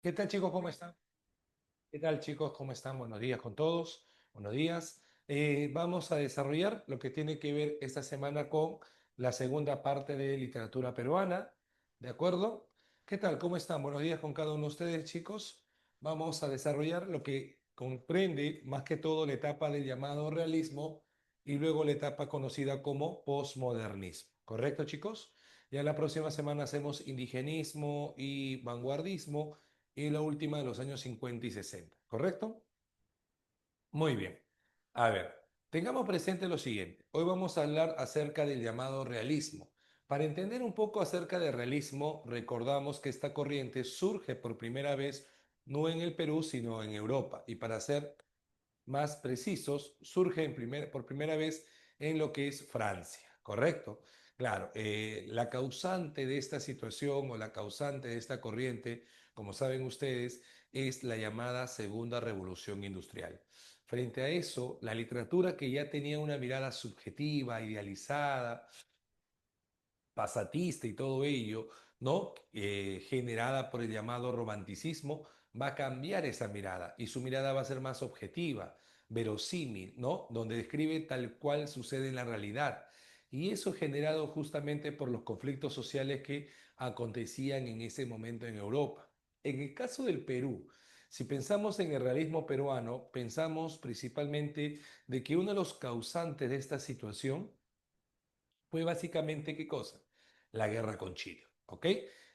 ¿Qué tal, chicos? ¿Cómo están? ¿Qué tal, chicos? ¿Cómo están? Buenos días con todos. Buenos días. Vamos a desarrollar lo que tiene que ver esta semana con la segunda parte de literatura peruana. ¿De acuerdo? ¿Qué tal? ¿Cómo están? Buenos días con cada uno de ustedes, chicos. Vamos a desarrollar lo que comprende más que todo la etapa del llamado realismo y luego la etapa conocida como posmodernismo. ¿Correcto, chicos? Ya la próxima semana hacemos indigenismo y vanguardismo y la última de los años 50 y 60, ¿correcto? Muy bien. A ver, tengamos presente lo siguiente. Hoy vamos a hablar acerca del llamado realismo. Para entender un poco acerca del realismo, recordamos que esta corriente surge por primera vez no en el Perú, sino en Europa. Y para ser más precisos, surge por primera vez en lo que es Francia, ¿correcto? Claro, la causante de esta situación o la causante de esta corriente, como saben ustedes, es la llamada Segunda Revolución Industrial. Frente a eso, la literatura que ya tenía una mirada subjetiva, idealizada, pasatista y todo ello, ¿no? Generada por el llamado romanticismo, va a cambiar esa mirada y su mirada va a ser más objetiva, verosímil, ¿no? Donde describe tal cual sucede en la realidad. Y eso generado justamente por los conflictos sociales que acontecían en ese momento en Europa. En el caso del Perú, si pensamos en el realismo peruano, pensamos principalmente de que uno de los causantes de esta situación fue básicamente ¿qué cosa? La guerra con Chile, ¿ok?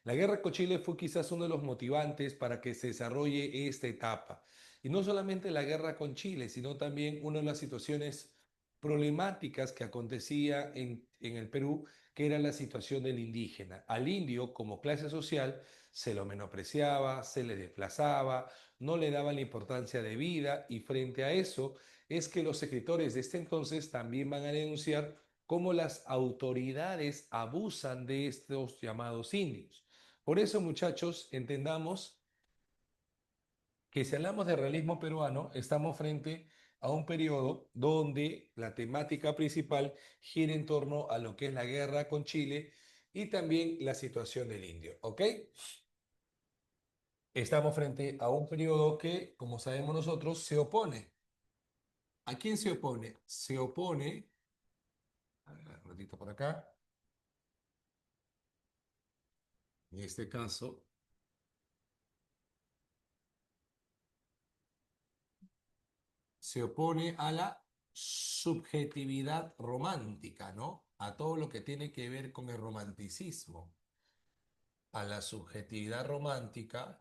La guerra con Chile fue quizás uno de los motivantes para que se desarrolle esta etapa. Y no solamente la guerra con Chile, sino también una de las situaciones problemáticas que acontecía en el Perú, que era la situación del indígena. Al indio, como clase social, se lo menospreciaba, se le desplazaba, no le daban la importancia de vida, y frente a eso es que los escritores de este entonces también van a denunciar cómo las autoridades abusan de estos llamados indios. Por eso, muchachos, entendamos que si hablamos de realismo peruano, estamos frente a un periodo donde la temática principal gira en torno a lo que es la guerra con Chile y también la situación del indio, ¿ok? Estamos frente a un periodo que, como sabemos nosotros, se opone. ¿A quién se opone? Se opone, a ver, un ratito por acá, en este caso, se opone a la subjetividad romántica, ¿no? A todo lo que tiene que ver con el romanticismo, a la subjetividad romántica.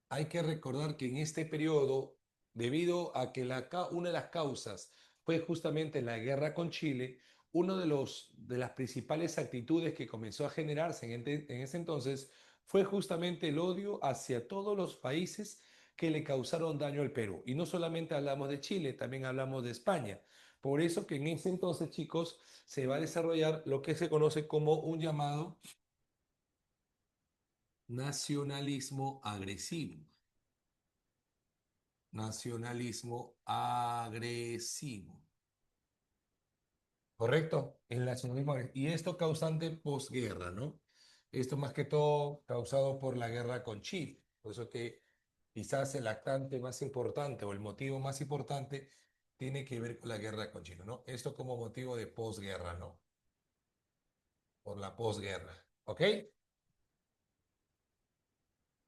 Hay que recordar que en este periodo, debido a que una de las causas fue justamente la guerra con Chile, una de las principales actitudes que comenzó a generarse en ese entonces fue justamente el odio hacia todos los países que le causaron daño al Perú. Y no solamente hablamos de Chile, también hablamos de España. Por eso que en ese entonces, chicos, se va a desarrollar lo que se conoce como un llamado nacionalismo agresivo. Nacionalismo agresivo. ¿Correcto? El nacionalismo agresivo. Y esto causante posguerra, ¿no? Esto más que todo causado por la guerra con Chile. Por eso que quizás el actante más importante o el motivo más importante tiene que ver con la guerra con Chile, ¿no? Esto como motivo de posguerra, ¿no? Por la posguerra. ¿Ok?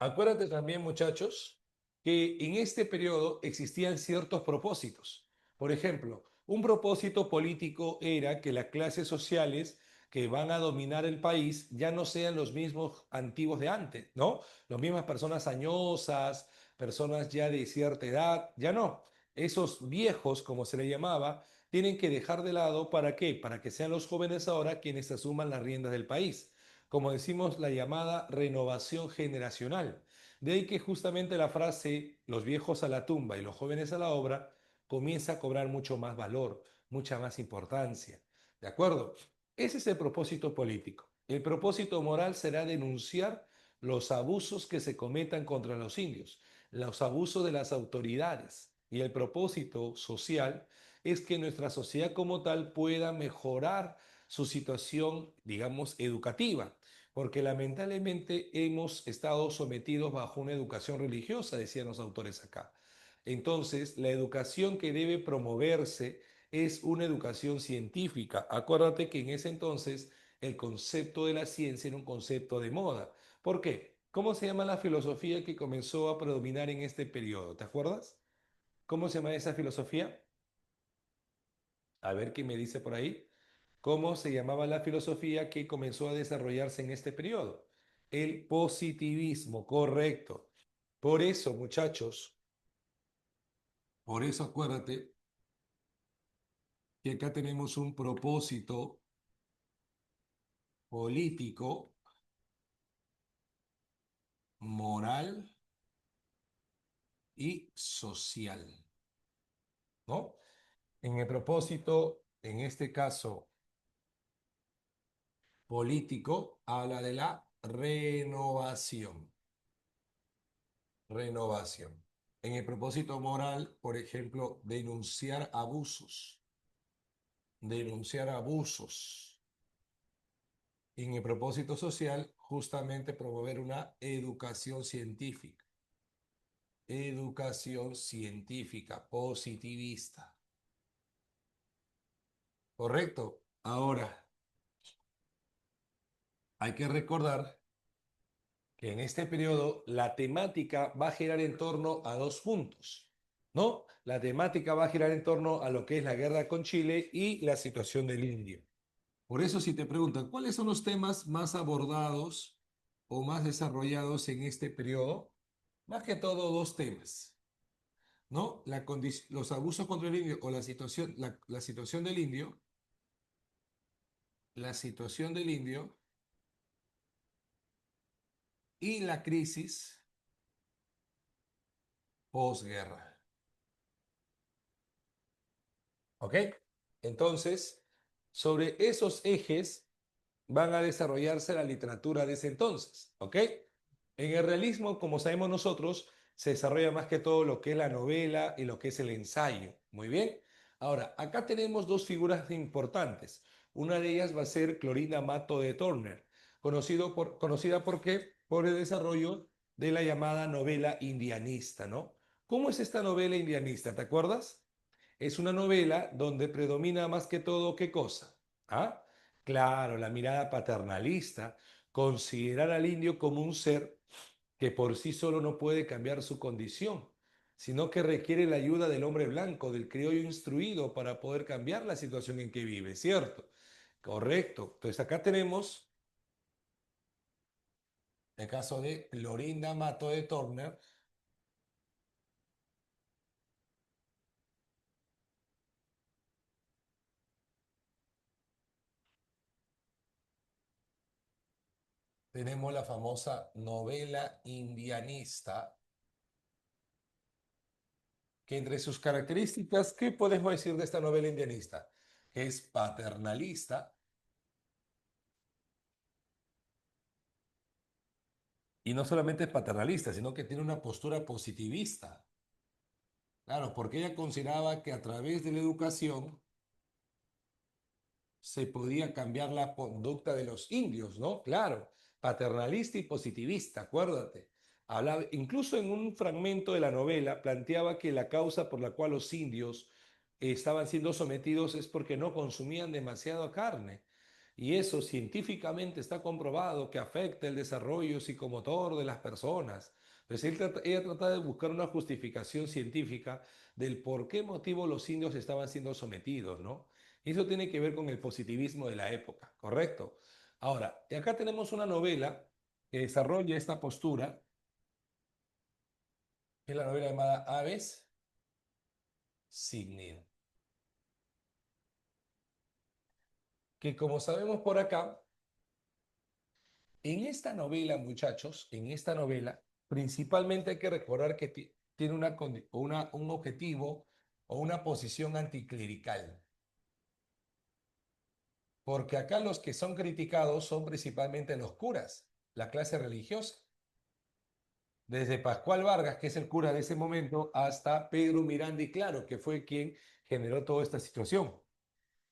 Acuérdate también, muchachos, que en este periodo existían ciertos propósitos. Por ejemplo, un propósito político era que las clases sociales que van a dominar el país ya no sean los mismos antiguos de antes, ¿no? Las mismas personas añosas, personas ya de cierta edad, ya no. Esos viejos, como se le llamaba, tienen que dejar de lado, ¿para qué? Para que sean los jóvenes ahora quienes asuman las riendas del país, como decimos, la llamada renovación generacional. De ahí que justamente la frase los viejos a la tumba y los jóvenes a la obra comienza a cobrar mucho más valor, mucha más importancia. ¿De acuerdo? Ese es el propósito político. El propósito moral será denunciar los abusos que se cometan contra los indios, los abusos de las autoridades. Y el propósito social es que nuestra sociedad como tal pueda mejorar su situación, digamos, educativa. porque lamentablemente hemos estado sometidos bajo una educación religiosa, decían los autores acá. Entonces, la educación que debe promoverse es una educación científica. Acuérdate que en ese entonces el concepto de la ciencia era un concepto de moda. ¿Por qué? ¿Cómo se llama la filosofía que comenzó a predominar en este periodo? ¿Te acuerdas? ¿Cómo se llama esa filosofía? A ver qué me dice por ahí. ¿Cómo se llamaba la filosofía que comenzó a desarrollarse en este periodo? El positivismo, correcto. Por eso, muchachos, por eso acuérdate que acá tenemos un propósito político, moral y social, ¿no? En el propósito, en este caso político, habla de la renovación. Renovación. En el propósito moral, por ejemplo, denunciar abusos. Denunciar abusos. Y en el propósito social, justamente promover una educación científica. Educación científica, positivista. ¿Correcto? Ahora, hay que recordar que en este periodo la temática va a girar en torno a dos puntos, ¿no? La temática va a girar en torno a lo que es la guerra con Chile y la situación del indio. Por eso, si te preguntan, ¿cuáles son los temas más abordados o más desarrollados en este periodo? Más que todo dos temas, ¿no? Los abusos contra el indio o la situación del indio, la situación del indio y la crisis posguerra. ¿Ok? Entonces, sobre esos ejes van a desarrollarse la literatura de ese entonces. ¿Ok? En el realismo, como sabemos nosotros, se desarrolla más que todo lo que es la novela y lo que es el ensayo. Muy bien. Ahora, acá tenemos dos figuras importantes. Una de ellas va a ser Clorinda Mato de Turner, conocida por qué? Por el desarrollo de la llamada novela indianista, ¿no? ¿Cómo es esta novela indianista? ¿Te acuerdas? Es una novela donde predomina más que todo, ¿qué cosa? ¿Ah? Claro, la mirada paternalista, considerar al indio como un ser que por sí solo no puede cambiar su condición, sino que requiere la ayuda del hombre blanco, del criollo instruido para poder cambiar la situación en que vive, ¿cierto? Correcto. Entonces acá tenemos el caso de Clorinda Mato de Turner. Tenemos la famosa novela indianista, que entre sus características, ¿qué podemos decir de esta novela indianista? Que es paternalista y no solamente es paternalista, sino que tiene una postura positivista. Claro, porque ella consideraba que a través de la educación se podía cambiar la conducta de los indios, ¿no? Claro, paternalista y positivista, acuérdate. Hablaba, incluso en un fragmento de la novela planteaba que la causa por la cual los indios estaban siendo sometidos es porque no consumían demasiada carne. Y eso científicamente está comprobado que afecta el desarrollo psicomotor de las personas. Entonces ella trata de buscar una justificación científica del por qué motivo los indios estaban siendo sometidos, ¿no? Y eso tiene que ver con el positivismo de la época, ¿correcto? Ahora, acá tenemos una novela que desarrolla esta postura, que es la novela llamada Aves sin nido, que como sabemos por acá, en esta novela, muchachos, en esta novela, principalmente hay que recordar que tiene un objetivo o una posición anticlerical, porque acá los que son criticados son principalmente los curas, la clase religiosa. Desde Pascual Vargas, que es el cura de ese momento, hasta Pedro Miranda y Claro, que fue quien generó toda esta situación.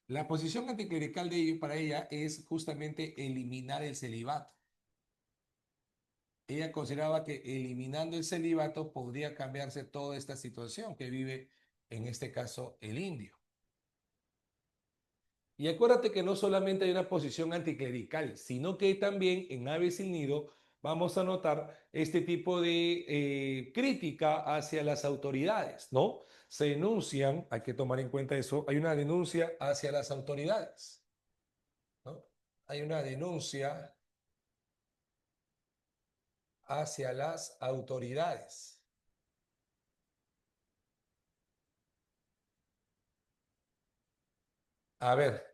La posición anticlerical de ellos para ella es justamente eliminar el celibato. Ella consideraba que eliminando el celibato podría cambiarse toda esta situación que vive, en este caso, el indio. Y acuérdate que no solamente hay una posición anticlerical, sino que también en Aves sin Nido vamos a notar este tipo de crítica hacia las autoridades, ¿no? Se denuncian, hay que tomar en cuenta eso, hay una denuncia hacia las autoridades, ¿no? Hay una denuncia hacia las autoridades. A ver,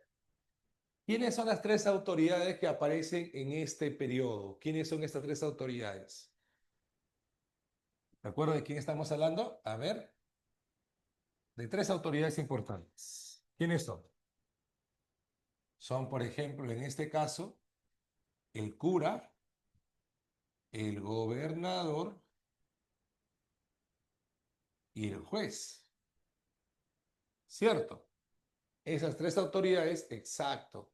¿quiénes son las tres autoridades que aparecen en este periodo? ¿Quiénes son estas tres autoridades? ¿De acuerdo de quién estamos hablando? A ver, de tres autoridades importantes. ¿Quiénes son? Son, por ejemplo, en este caso, el cura, el gobernador y el juez. ¿Cierto? Esas tres autoridades, exacto.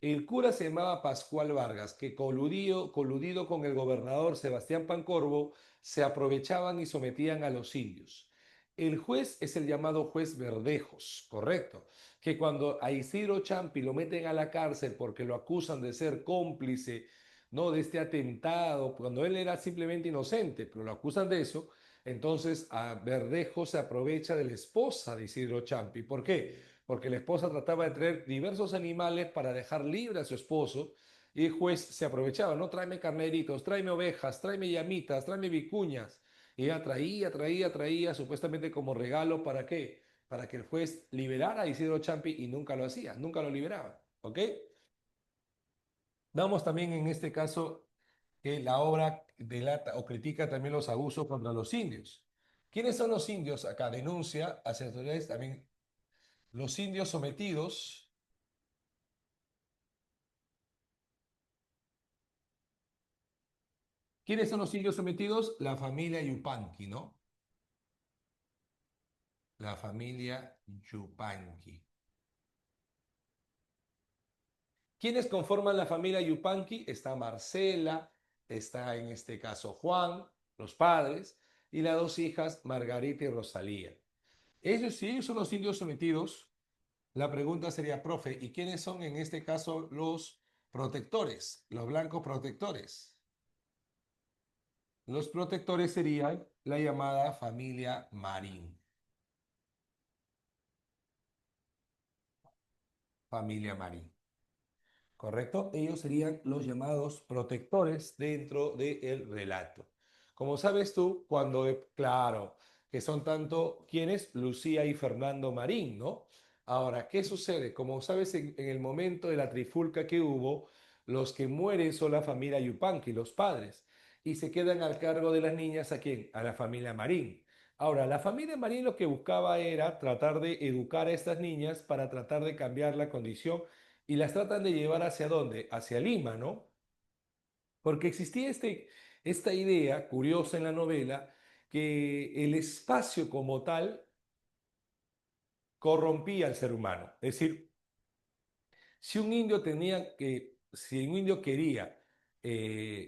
El cura se llamaba Pascual Vargas, que coludido con el gobernador Sebastián Pancorbo, se aprovechaban y sometían a los indios. El juez es el llamado juez Verdejos, correcto, que cuando a Isidro Champi lo meten a la cárcel porque lo acusan de ser cómplice, ¿no? De este atentado, cuando él era simplemente inocente, pero lo acusan de eso, entonces a Verdejo se aprovecha de la esposa de Isidro Champi. ¿Por qué? Porque la esposa trataba de traer diversos animales para dejar libre a su esposo y el juez se aprovechaba, no, tráeme carneritos, tráeme ovejas, tráeme llamitas, tráeme vicuñas. Y ella traía, supuestamente como regalo, ¿para qué? Para que el juez liberara a Isidro Champi y nunca lo hacía, nunca lo liberaba, ¿ok? Damos también en este caso que la obra delata o critica también los abusos contra los indios. ¿Quiénes son los indios acá? Denuncia hacia autoridades también los indios sometidos. ¿Quiénes son los indios sometidos? La familia Yupanqui, ¿no? La familia Yupanqui. ¿Quiénes conforman la familia Yupanqui? Está Marcela, está en este caso Juan, los padres, y las dos hijas, Margarita y Rosalía. Ellos, si ellos son los indios sometidos, la pregunta sería, profe, ¿y quiénes son en este caso los protectores, los blancos protectores? Los protectores serían la llamada familia Marín. Familia Marín. ¿Correcto? Ellos serían los llamados protectores dentro del relato. Como sabes tú, claro, que son tanto quienes, Lucía y Fernando Marín, ¿no? Ahora, ¿qué sucede? Como sabes, en el momento de la trifulca que hubo, los que mueren son la familia Yupanqui, los padres, y se quedan al cargo de las niñas, ¿a quién? A la familia Marín. Ahora, la familia Marín lo que buscaba era tratar de educar a estas niñas para tratar de cambiar la condición y las tratan de llevar hacia dónde, hacia Lima, ¿no? Porque existía esta idea curiosa en la novela que el espacio como tal corrompía al ser humano. Es decir, si un indio quería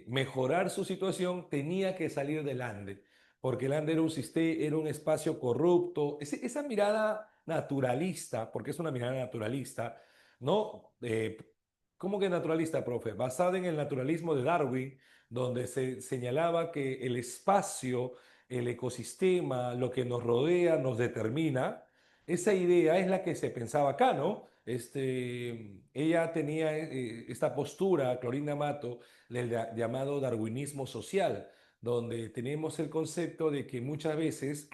mejorar su situación, tenía que salir del Ande, porque el Ande era un sistema, era un espacio corrupto. Esa mirada naturalista, porque es una mirada naturalista, ¿no? ¿Cómo que naturalista, profe? Basada en el naturalismo de Darwin, donde se señalaba que el espacio, el ecosistema, lo que nos rodea, nos determina. Esa idea es la que se pensaba acá, ¿no? Ella tenía esta postura, Clorinda Mato, del llamado darwinismo social, donde tenemos el concepto de que muchas veces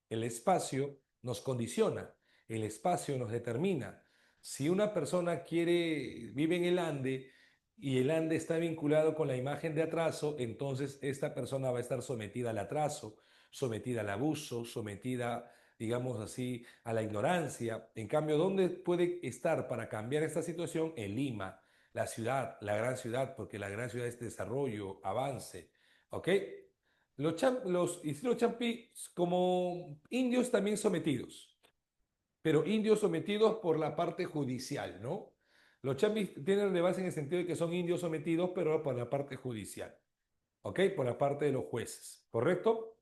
el espacio nos condiciona, el espacio nos determina. Si una persona vive en el Ande y el Ande está vinculado con la imagen de atraso, entonces esta persona va a estar sometida al atraso, sometida al abuso, sometida, digamos así, a la ignorancia. En cambio, ¿dónde puede estar para cambiar esta situación? En Lima, la ciudad, la gran ciudad, porque la gran ciudad es desarrollo, avance. ¿Ok? Los Isidro Champi como indios también sometidos, pero indios sometidos por la parte judicial, ¿no? Los Champis tienen relevancia en el sentido de que son indios sometidos, pero por la parte judicial. ¿ok? Por la parte de los jueces, ¿correcto?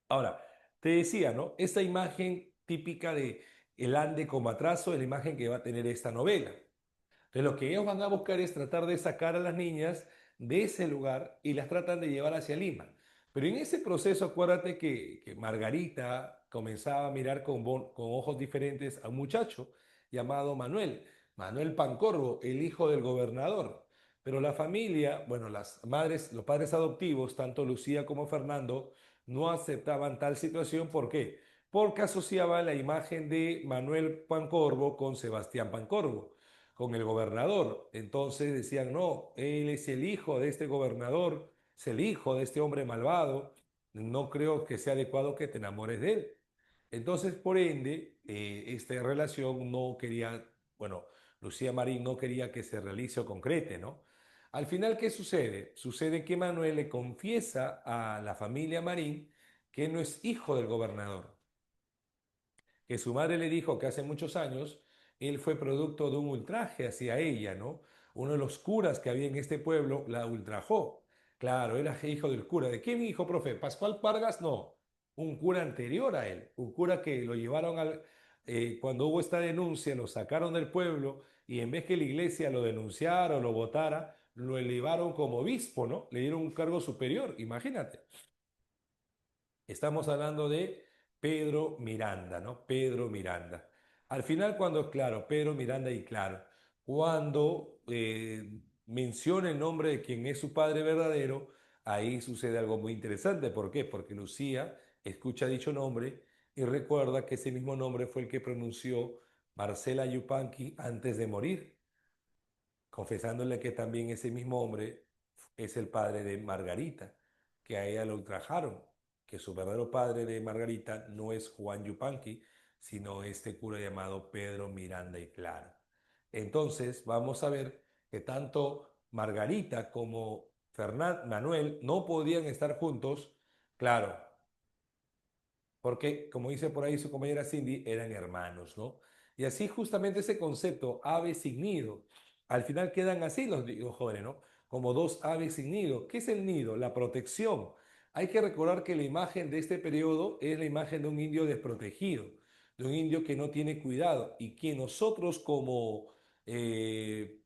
Ahora, te decía, ¿no? Esta imagen típica de el ande como atraso es la imagen que va a tener esta novela. Entonces, lo que ellos van a buscar es tratar de sacar a las niñas de ese lugar y las tratan de llevar hacia Lima. Pero en ese proceso, acuérdate que Margarita comenzaba a mirar con ojos diferentes a un muchacho llamado Manuel, Manuel Pancorbo, el hijo del gobernador. Pero la familia, bueno, las madres, los padres adoptivos, tanto Lucía como Fernando, no aceptaban tal situación. ¿Por qué? Porque asociaban la imagen de Manuel Pancorbo con Sebastián Pancorbo, con el gobernador. Entonces decían, no, él es el hijo de este gobernador, es el hijo de este hombre malvado, no creo que sea adecuado que te enamores de él. Entonces, por ende, esta relación no quería, bueno, Lucía Marín no quería que se realice o concrete, ¿no? Al final, ¿qué sucede? Sucede que Manuel le confiesa a la familia Marín que no es hijo del gobernador, que su madre le dijo que hace muchos años él fue producto de un ultraje hacia ella, ¿no? Uno de los curas que había en este pueblo la ultrajó. Claro, era hijo del cura. ¿De quién hijo, profe? ¿Pascual Vargas? No, un cura anterior a él, un cura que lo llevaron cuando hubo esta denuncia, lo sacaron del pueblo y en vez que la iglesia lo denunciara o lo votara, lo elevaron como obispo, ¿no? Le dieron un cargo superior, imagínate. Estamos hablando de Pedro Miranda, ¿no? Pedro Miranda. Al final, cuando, claro, Pedro Miranda y claro, cuando menciona el nombre de quien es su padre verdadero, ahí sucede algo muy interesante. ¿Por qué? Porque Lucía escucha dicho nombre y recuerda que ese mismo nombre fue el que pronunció Marcela Yupanqui antes de morir, confesándole que también ese mismo hombre es el padre de Margarita, que a ella lo ultrajaron, que su verdadero padre de Margarita no es Juan Yupanqui, sino este cura llamado Pedro Miranda y Claro. Entonces, vamos a ver que tanto Margarita como Manuel no podían estar juntos, claro, porque, como dice por ahí su compañera Cindy, eran hermanos, ¿no? Y así justamente ese concepto, ave sin nido, al final quedan así los jóvenes, ¿no? Como dos aves sin nido. ¿Qué es el nido? La protección. Hay que recordar que la imagen de este periodo es la imagen de un indio desprotegido, de un indio que no tiene cuidado y que nosotros como eh,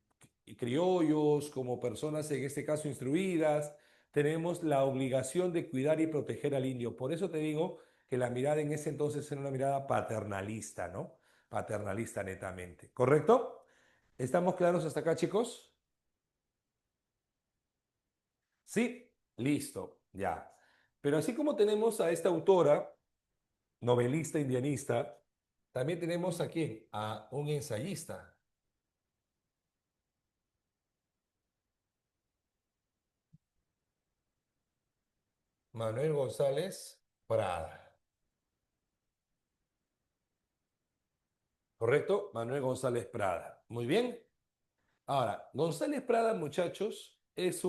criollos, como personas en este caso instruidas, tenemos la obligación de cuidar y proteger al indio. Por eso te digo que la mirada en ese entonces era una mirada paternalista, ¿no? Paternalista netamente. ¿Correcto? ¿Estamos claros hasta acá, chicos? Sí, listo, ya. Pero así como tenemos a esta autora, novelista indianista, también tenemos aquí a un ensayista, Manuel González Prada. ¿Correcto? Manuel González Prada. Muy bien. Ahora, González Prada, muchachos, es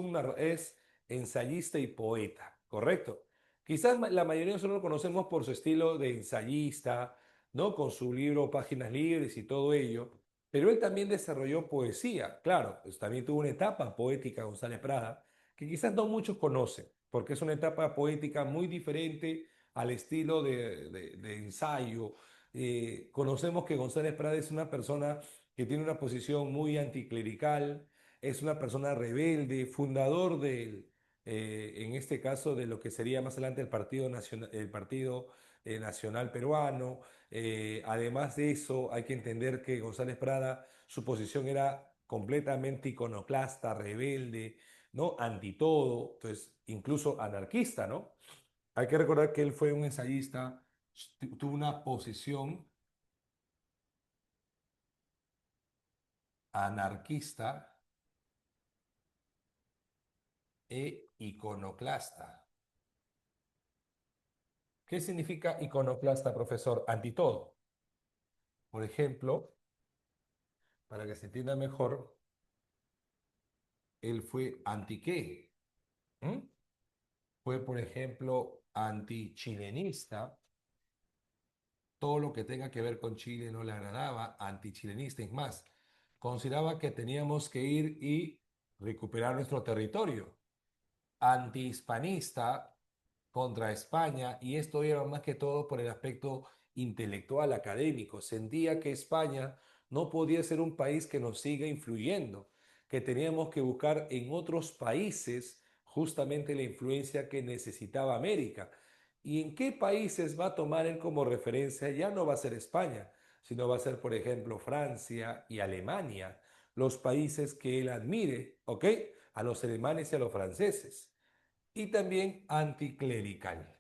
ensayista y poeta, ¿correcto? Quizás la mayoría de nosotros lo conocemos por su estilo de ensayista, ¿no? Con su libro Páginas Libres y todo ello, pero él también desarrolló poesía, claro, pues también tuvo una etapa poética González Prada, que quizás no muchos conocen, porque es una etapa poética muy diferente al estilo de ensayo. Conocemos que González Prada es una persona que tiene una posición muy anticlerical, es una persona rebelde, fundador en este caso, de lo que sería más adelante el Partido Nacional Peruano. Además de eso, hay que entender que González Prada, su posición era completamente iconoclasta, rebelde, ¿no? Anti todo, entonces incluso anarquista, ¿no? Hay que recordar que él fue un ensayista, tuvo una posición anarquista e iconoclasta. ¿Qué significa iconoclasta, profesor? Ante todo. Por ejemplo, para que se entienda mejor, él fue anti qué. ¿Mm? Fue, por ejemplo, antichilenista. Todo lo que tenga que ver con Chile no le agradaba, antichilenista. Es más, consideraba que teníamos que ir y recuperar nuestro territorio. antihispanista contra España, y esto era más que todo por el aspecto intelectual, académico. Sentía que España no podía ser un país que nos siga influyendo, que teníamos que buscar en otros países justamente la influencia que necesitaba América. ¿Y en qué países va a tomar él como referencia? Ya no va a ser España, sino va a ser, por ejemplo, Francia y Alemania, los países que él admire, ¿ok? A los alemanes y a los franceses. Y también anticlerical.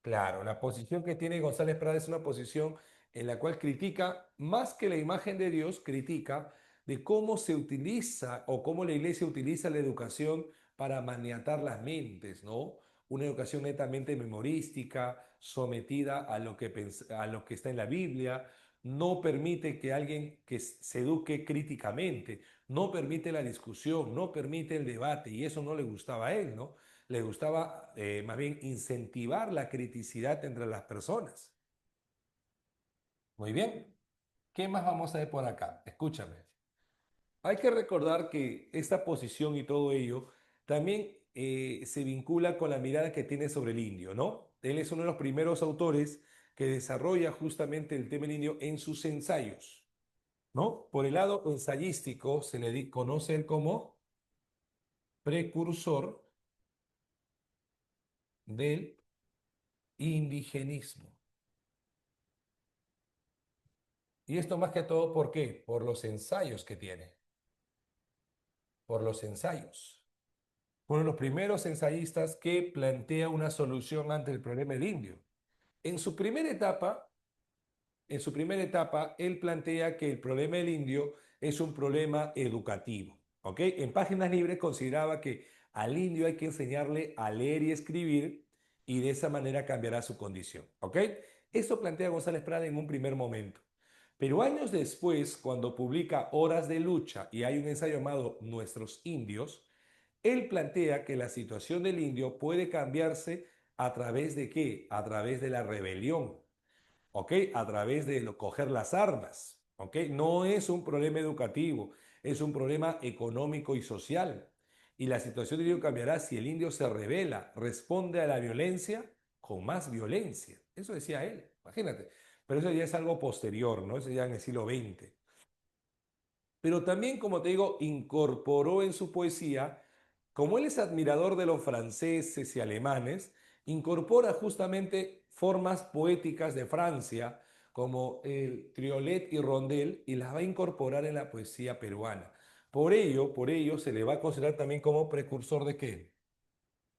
Claro, la posición que tiene González Prada es una posición en la cual critica, más que la imagen de Dios, critica de cómo se utiliza o cómo la iglesia utiliza la educación para maniatar las mentes, ¿no? Una educación netamente memorística, sometida a lo que, a lo que está en la Biblia, no permite que alguien que se eduque críticamente, no permite la discusión, no permite el debate, y eso no le gustaba a él, ¿no? Le gustaba más bien incentivar la criticidad entre las personas. Muy bien. ¿Qué más vamos a ver por acá? Escúchame. Hay que recordar que esta posición y todo ello también se vincula con la mirada que tiene sobre el indio, ¿no? Él es uno de los primeros autores que desarrolla justamente el tema del indio en sus ensayos, ¿no? Por el lado ensayístico se le conoce él como precursor del indigenismo. Y esto más que todo, ¿por qué? Por los ensayos que tiene, por los ensayos. Uno de los primeros ensayistas que plantea una solución ante el problema del indio. En su primera etapa, en su primera etapa, él plantea que el problema del indio es un problema educativo, ¿ok? En Páginas Libres consideraba que al indio hay que enseñarle a leer y escribir y de esa manera cambiará su condición, ¿ok? Eso plantea González Prada en un primer momento. Pero años después, cuando publica Horas de Lucha y hay un ensayo llamado Nuestros Indios, él plantea que la situación del indio puede cambiarse a través de qué? A través de la rebelión, ¿ok? A través de coger las armas, ¿ok? No es un problema educativo, es un problema económico y social. Y la situación del indio cambiará si el indio se revela, responde a la violencia con más violencia. Eso decía él, imagínate. Pero eso ya es algo posterior, ¿no? Eso ya en el siglo XX. Pero también, como te digo, incorporó en su poesía, como él es admirador de los franceses y alemanes, incorpora justamente formas poéticas de Francia, como el triolet y rondel, y las va a incorporar en la poesía peruana. Por ello se le va a considerar también como precursor de qué?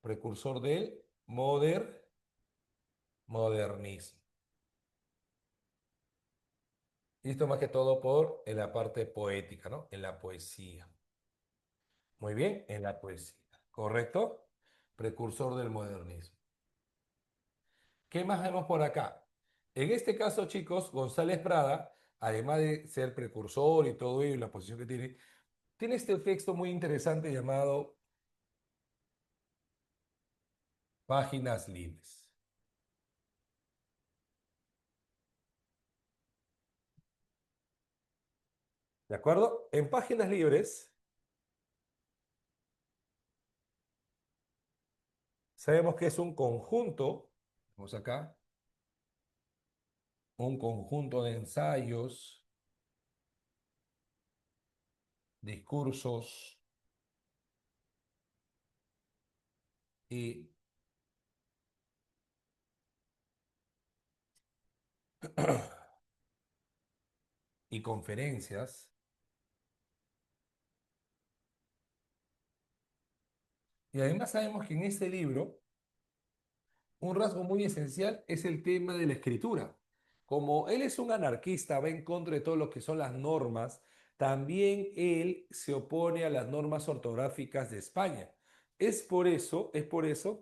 Precursor del modernismo. Y esto más que todo por en la parte poética, ¿no? En la poesía. Muy bien, en la poesía. ¿Correcto? Precursor del modernismo. ¿Qué más vemos por acá? En este caso, chicos, González Prada, además de ser precursor y todo ello y la posición que tiene, tiene este texto muy interesante llamado Páginas Libres. ¿De acuerdo? En Páginas Libres, sabemos que es un conjunto, vamos acá, un conjunto de ensayos, discursos y, y conferencias. Y además sabemos que en este libro un rasgo muy esencial es el tema de la escritura. Como él es un anarquista, va en contra de todo lo que son las normas, también él se opone a las normas ortográficas de España. Es por eso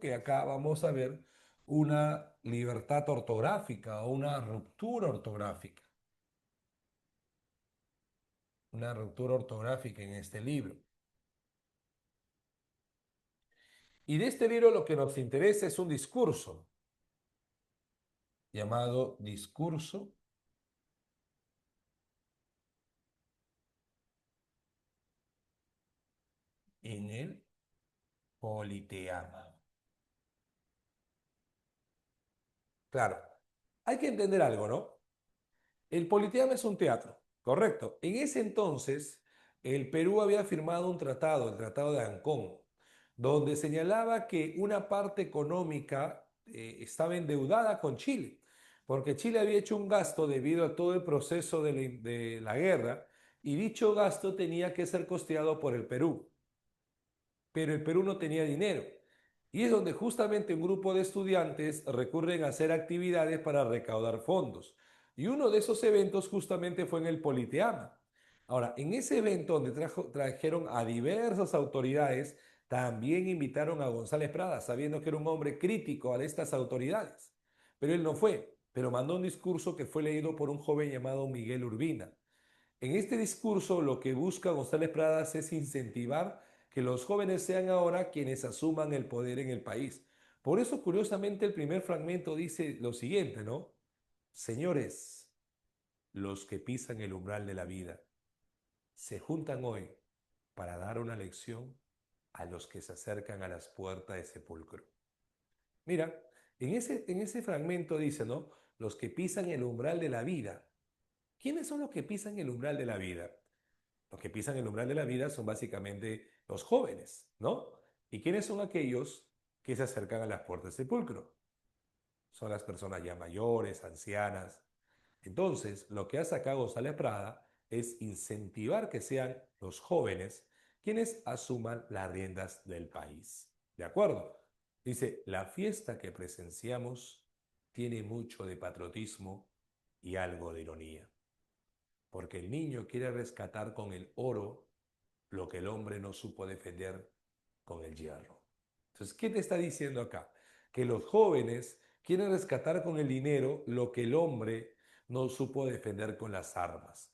que acá vamos a ver una libertad ortográfica o una ruptura ortográfica en este libro. Y de este libro lo que nos interesa es un discurso llamado Discurso en el Politeama. Claro, hay que entender algo, ¿no? El Politeama es un teatro, correcto. En ese entonces, el Perú había firmado un tratado, el Tratado de Ancón, donde señalaba que una parte económica estaba endeudada con Chile, porque Chile había hecho un gasto debido a todo el proceso de la guerra, y dicho gasto tenía que ser costeado por el Perú, pero el Perú no tenía dinero. Y es donde justamente un grupo de estudiantes recurren a hacer actividades para recaudar fondos. Y uno de esos eventos justamente fue en el Politeama. Ahora, en ese evento donde trajeron a diversas autoridades, también invitaron a González Prada, sabiendo que era un hombre crítico a estas autoridades. Pero él no fue, pero mandó un discurso que fue leído por un joven llamado Miguel Urbina. En este discurso lo que busca González Pradas es incentivar que los jóvenes sean ahora quienes asuman el poder en el país. Por eso, curiosamente, el primer fragmento dice lo siguiente, ¿no? Señores, los que pisan el umbral de la vida, se juntan hoy para dar una lección a los que se acercan a las puertas de sepulcro. Mira, en ese fragmento dice, ¿no? Los que pisan el umbral de la vida. ¿Quiénes son los que pisan el umbral de la vida? Los que pisan el umbral de la vida son básicamente los jóvenes, ¿no? ¿Y quiénes son aquellos que se acercan a las puertas del sepulcro? Son las personas ya mayores, ancianas. Entonces, lo que hace acá González Prada es incentivar que sean los jóvenes quienes asuman las riendas del país. ¿De acuerdo? Dice, la fiesta que presenciamos tiene mucho de patriotismo y algo de ironía, porque el niño quiere rescatar con el oro lo que el hombre no supo defender con el hierro. Entonces, ¿qué te está diciendo acá? Que los jóvenes quieren rescatar con el dinero lo que el hombre no supo defender con las armas.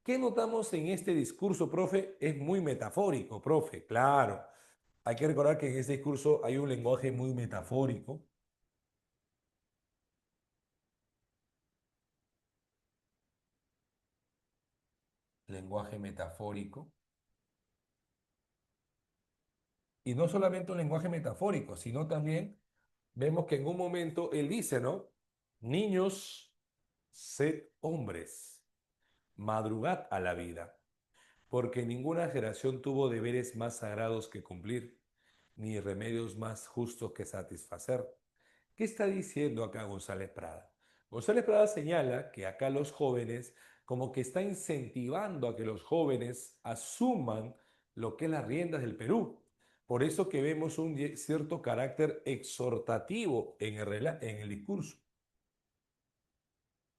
¿Qué notamos en este discurso, profe? Es muy metafórico, profe, claro. Hay que recordar que en este discurso hay un lenguaje muy metafórico, lenguaje metafórico, y no solamente un lenguaje metafórico, sino también vemos que en un momento él dice, ¿no? Niños, sed hombres, madrugad a la vida, porque ninguna generación tuvo deberes más sagrados que cumplir, ni remedios más justos que satisfacer. ¿Qué está diciendo acá González Prada? González Prada señala que acá los jóvenes, como que está incentivando a que los jóvenes asuman lo que es las riendas del Perú. Por eso que vemos un cierto carácter exhortativo en el discurso,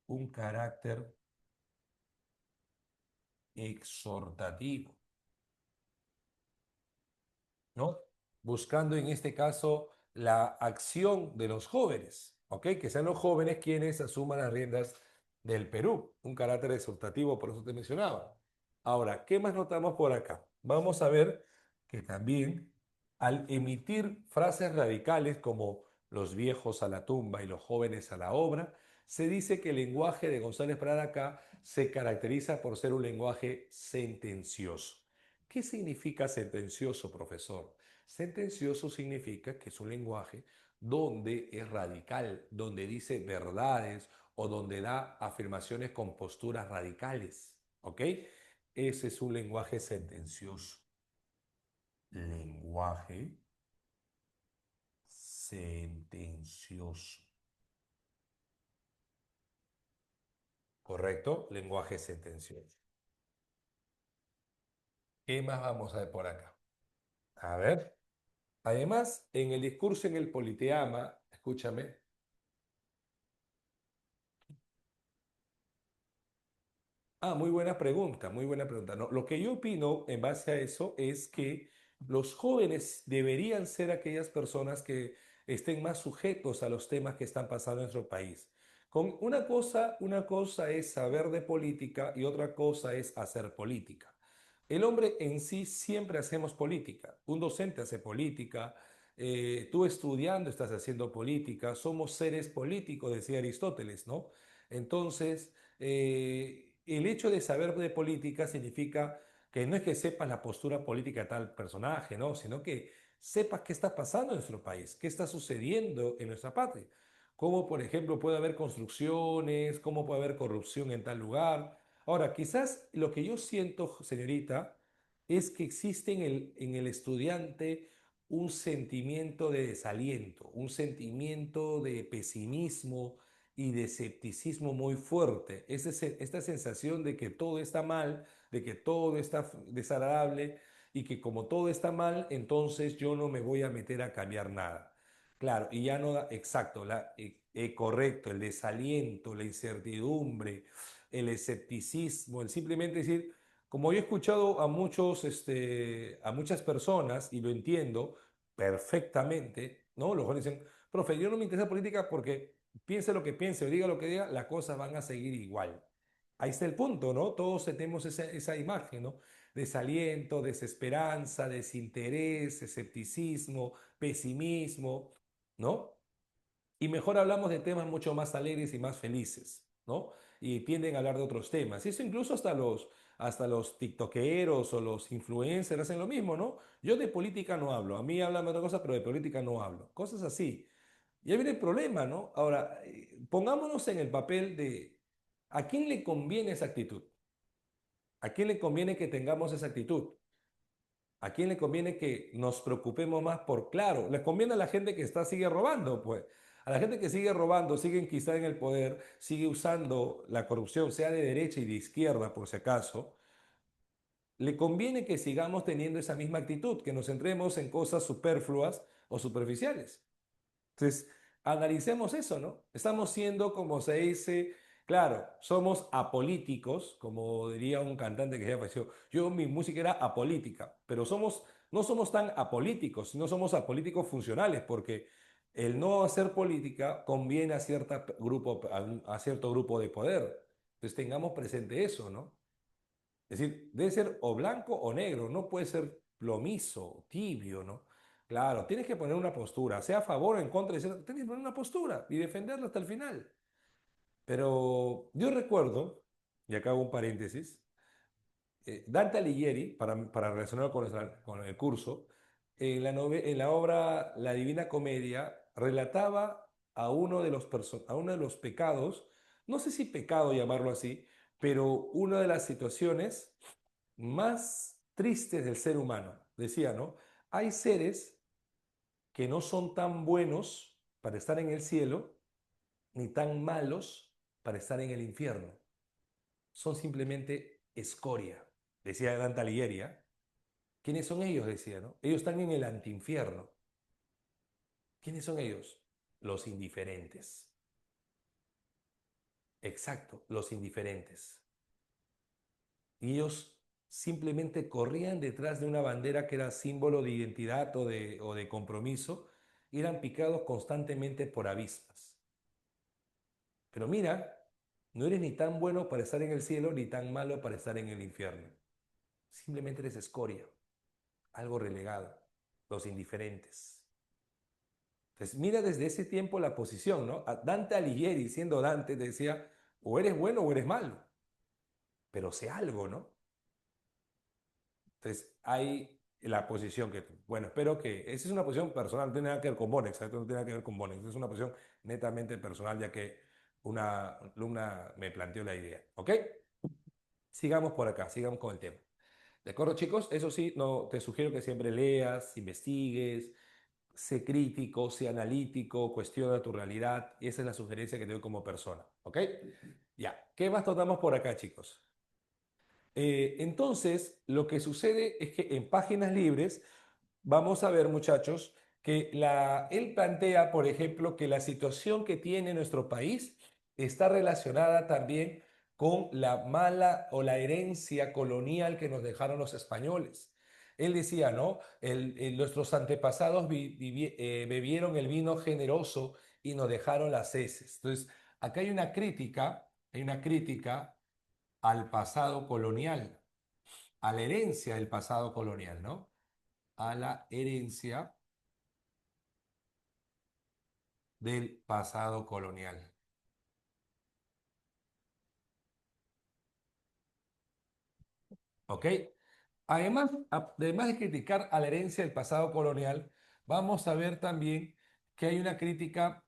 un carácter exhortativo, ¿no? Buscando en este caso la acción de los jóvenes, ¿ok? Que sean los jóvenes quienes asuman las riendas del Perú, un carácter exhortativo, por eso te mencionaba. Ahora, ¿qué más notamos por acá? Vamos a ver que también al emitir frases radicales como los viejos a la tumba y los jóvenes a la obra, se dice que el lenguaje de González Prada acá se caracteriza por ser un lenguaje sentencioso. ¿Qué significa sentencioso, profesor? Sentencioso significa que es un lenguaje donde es radical, donde dice verdades o donde da afirmaciones con posturas radicales. ¿Ok? Ese es un lenguaje sentencioso. Lenguaje sentencioso. ¿Correcto? Lenguaje sentencioso. ¿Qué más vamos a ver por acá? A ver. Además, en el discurso en el Politeama, escúchame. Muy buena pregunta, muy buena pregunta. No, lo que yo opino en base a eso es que los jóvenes deberían ser aquellas personas que estén más sujetos a los temas que están pasando en nuestro país. Con una cosa es saber de política y otra cosa es hacer política. El hombre en sí siempre hacemos política. Un docente hace política, tú estudiando estás haciendo política, somos seres políticos, decía Aristóteles, ¿no? Entonces, el hecho de saber de política significa Que no es que sepas la postura política de tal personaje, no, sino que sepas qué está pasando en nuestro país, qué está sucediendo en nuestra patria. Cómo, por ejemplo, puede haber construcciones, cómo puede haber corrupción en tal lugar. Ahora, quizás lo que yo siento, señorita, es que existe en el estudiante un sentimiento de desaliento, un sentimiento de pesimismo y de escepticismo muy fuerte. Esta sensación de que todo está mal, de que todo está desagradable y que como todo está mal, entonces yo no me voy a meter a cambiar nada. Claro, y ya no da, exacto, correcto, el desaliento, la incertidumbre, el escepticismo, el simplemente decir, como yo he escuchado a muchos, a muchas personas, y lo entiendo perfectamente, ¿no? Los jóvenes dicen, profe, yo no me interesa política porque piense lo que piense o diga lo que diga, las cosas van a seguir igual. Ahí está el punto, ¿no? Todos tenemos esa imagen, ¿no? Desaliento, desesperanza, desinterés, escepticismo, pesimismo, ¿no? Y mejor hablamos de temas mucho más alegres y más felices, ¿no? Y tienden a hablar de otros temas. Y eso incluso hasta los tiktokeros o los influencers hacen lo mismo, ¿no? Yo de política no hablo. A mí hablan de otra cosa, pero de política no hablo. Cosas así. Y ahí viene el problema, ¿no? Ahora, pongámonos en el papel de ¿a quién le conviene esa actitud? ¿A quién le conviene que tengamos esa actitud? ¿A quién le conviene que nos preocupemos más por, claro, les conviene a la gente que sigue robando, pues? A la gente que sigue robando, sigue enquistada en el poder, sigue usando la corrupción, sea de derecha y de izquierda, por si acaso, le conviene que sigamos teniendo esa misma actitud, que nos centremos en cosas superfluas o superficiales. Entonces, analicemos eso, ¿no? Estamos siendo, como se dice, claro, somos apolíticos, como diría un cantante que ya falleció. Yo, mi música era apolítica, pero no somos tan apolíticos, no somos apolíticos funcionales, porque el no hacer política conviene a, a cierto grupo de poder. Entonces, tengamos presente eso, ¿no? Es decir, debe ser o blanco o negro, no puede ser plomizo, tibio, ¿no? Claro, tienes que poner una postura, sea a favor o en contra, tienes que poner una postura y defenderla hasta el final. Pero yo recuerdo, y acá hago un paréntesis, Dante Alighieri, para relacionarlo con el curso, en la obra La Divina Comedia, relataba a uno de los pecados, no sé si pecado llamarlo así, pero una de las situaciones más tristes del ser humano. Decía, ¿no? Hay seres que no son tan buenos para estar en el cielo, ni tan malos para estar en el infierno. Son simplemente escoria, decía Dante Alighieri. ¿Eh? ¿Quiénes son ellos? Decía, ¿no? Ellos están en el antiinfierno. ¿Quiénes son ellos? Los indiferentes. Exacto, los indiferentes. Y ellos simplemente corrían detrás de una bandera que era símbolo de identidad o de compromiso, y eran picados constantemente por avispas. Pero mira, no eres ni tan bueno para estar en el cielo, ni tan malo para estar en el infierno. Simplemente eres escoria, algo relegado, los indiferentes. Entonces, mira desde ese tiempo la posición, ¿no? Dante Alighieri, siendo Dante, decía, o eres bueno o eres malo, pero sé algo, ¿no? Entonces, hay la posición que, bueno, espero que, esa es una posición personal, no tiene nada que ver con Bonex, ¿sabes? No tiene nada que ver con Bonex, es una posición netamente personal, ya que una alumna me planteó la idea, ¿ok? Sigamos por acá, sigamos con el tema. ¿De acuerdo, chicos? Eso sí, no, te sugiero que siempre leas, investigues, sé crítico, sé analítico, cuestiona tu realidad, y esa es la sugerencia que te doy como persona, ¿ok? Ya, ¿qué más tratamos por acá, chicos? Entonces, lo que sucede es que en páginas libres vamos a ver, muchachos, que él plantea, por ejemplo, que la situación que tiene nuestro país está relacionada también con la mala o la herencia colonial que nos dejaron los españoles. Él decía, ¿no? Nuestros antepasados bebieron el vino generoso y nos dejaron las heces. Entonces, acá hay una crítica al pasado colonial, a la herencia del pasado colonial, ¿no? A la herencia del pasado colonial. ¿Ok? Además de criticar a la herencia del pasado colonial, vamos a ver también que hay una crítica.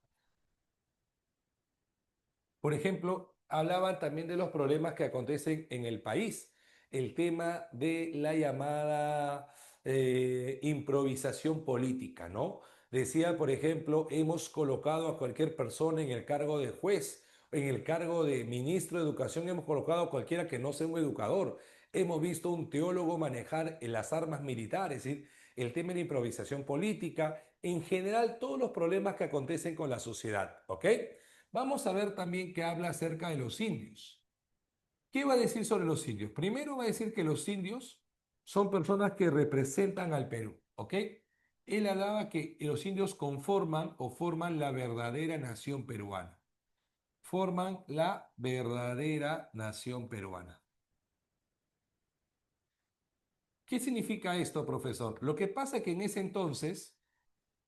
Por ejemplo, hablaban también de los problemas que acontecen en el país, el tema de la llamada improvisación política, ¿no? Decía, por ejemplo, hemos colocado a cualquier persona en el cargo de juez, en el cargo de ministro de Educación, hemos colocado a cualquiera que no sea un educador. Hemos visto un teólogo manejar las armas militares, es decir, el tema de la improvisación política, en general todos los problemas que acontecen con la sociedad, ¿ok? Vamos a ver también que habla acerca de los indios. ¿Qué va a decir sobre los indios? Primero va a decir que los indios son personas que representan al Perú, ¿ok? Él hablaba que los indios conforman o forman la verdadera nación peruana. Forman la verdadera nación peruana. ¿Qué significa esto, profesor? Lo que pasa es que en ese entonces,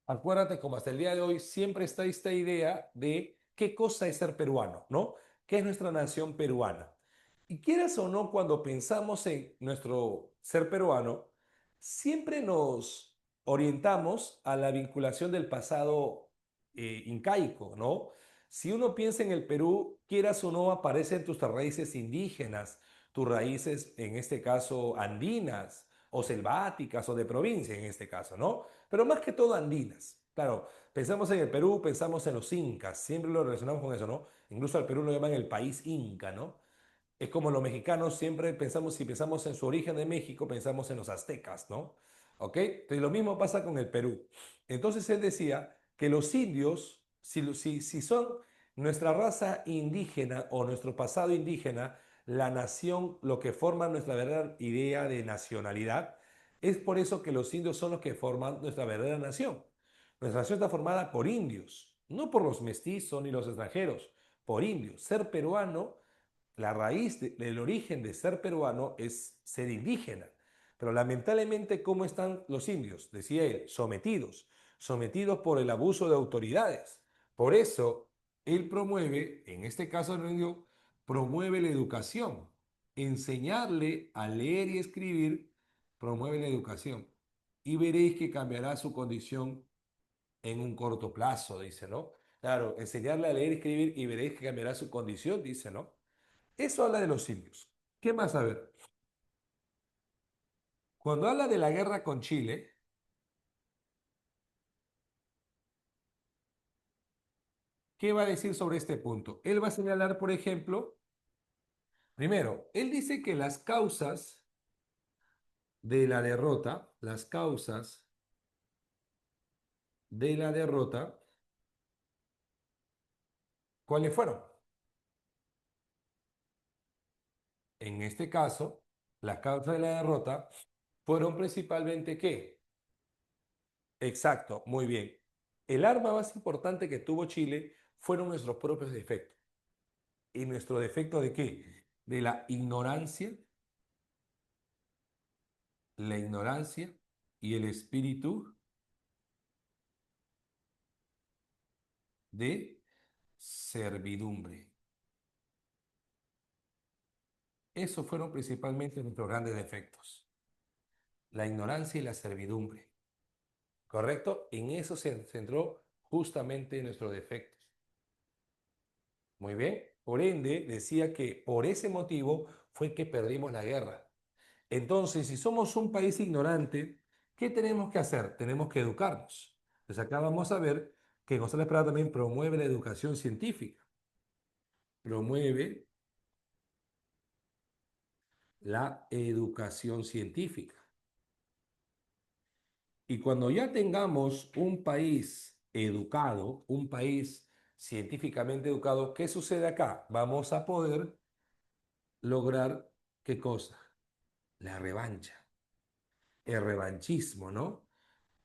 acuérdate, como hasta el día de hoy, siempre está esta idea de qué cosa es ser peruano, ¿no? ¿Qué es nuestra nación peruana? Y quieras o no, cuando pensamos en nuestro ser peruano, siempre nos orientamos a la vinculación del pasado incaico, ¿no? Si uno piensa en el Perú, quieras o no, aparecen tus raíces indígenas, tus raíces, en este caso, andinas o selváticas o de provincia, en este caso, ¿no? Pero más que todo andinas. Claro, pensamos en el Perú, pensamos en los incas, siempre lo relacionamos con eso, ¿no? Incluso al Perú lo llaman el país inca, ¿no? Es como los mexicanos siempre pensamos, si pensamos en su origen de México, pensamos en los aztecas, ¿no? ¿Ok? Entonces lo mismo pasa con el Perú. Entonces él decía que los indios, si son nuestra raza indígena o nuestro pasado indígena, la nación, lo que forma nuestra verdadera idea de nacionalidad, es por eso que los indios son los que forman nuestra verdadera nación. Nuestra nación está formada por indios, no por los mestizos ni los extranjeros, por indios. Ser peruano, la raíz del origen de ser peruano es ser indígena. Pero lamentablemente, ¿cómo están los indios? Decía él, sometidos, sometidos por el abuso de autoridades. Por eso, él promueve, en este caso el indio, promueve la educación. Enseñarle a leer y escribir promueve la educación. Y veréis que cambiará su condición en un corto plazo, dice, ¿no? Claro, enseñarle a leer y escribir y veréis que cambiará su condición, dice, ¿no? Eso habla de los indios. ¿Qué más? A ver, cuando habla de la guerra con Chile, ¿qué va a decir sobre este punto? Él va a señalar, por ejemplo, primero, él dice que las causas de la derrota, las causas de la derrota, ¿cuáles fueron? En este caso, las causas de la derrota fueron principalmente ¿qué? Exacto, muy bien. El arma más importante que tuvo Chile fueron nuestros propios defectos. ¿Y nuestro defecto de qué? De la ignorancia y el espíritu de servidumbre. Esos fueron principalmente nuestros grandes defectos. La ignorancia y la servidumbre. ¿Correcto? En eso se centró justamente nuestros defectos. Muy bien. Por ende, decía que por ese motivo fue que perdimos la guerra. Entonces, si somos un país ignorante, ¿qué tenemos que hacer? Tenemos que educarnos. Entonces, acá vamos a ver que González Prada también promueve la educación científica, promueve la educación científica. Y cuando ya tengamos un país educado, un país científicamente educado, ¿qué sucede acá? Vamos a poder lograr, ¿qué cosa? La revancha, el revanchismo, ¿no?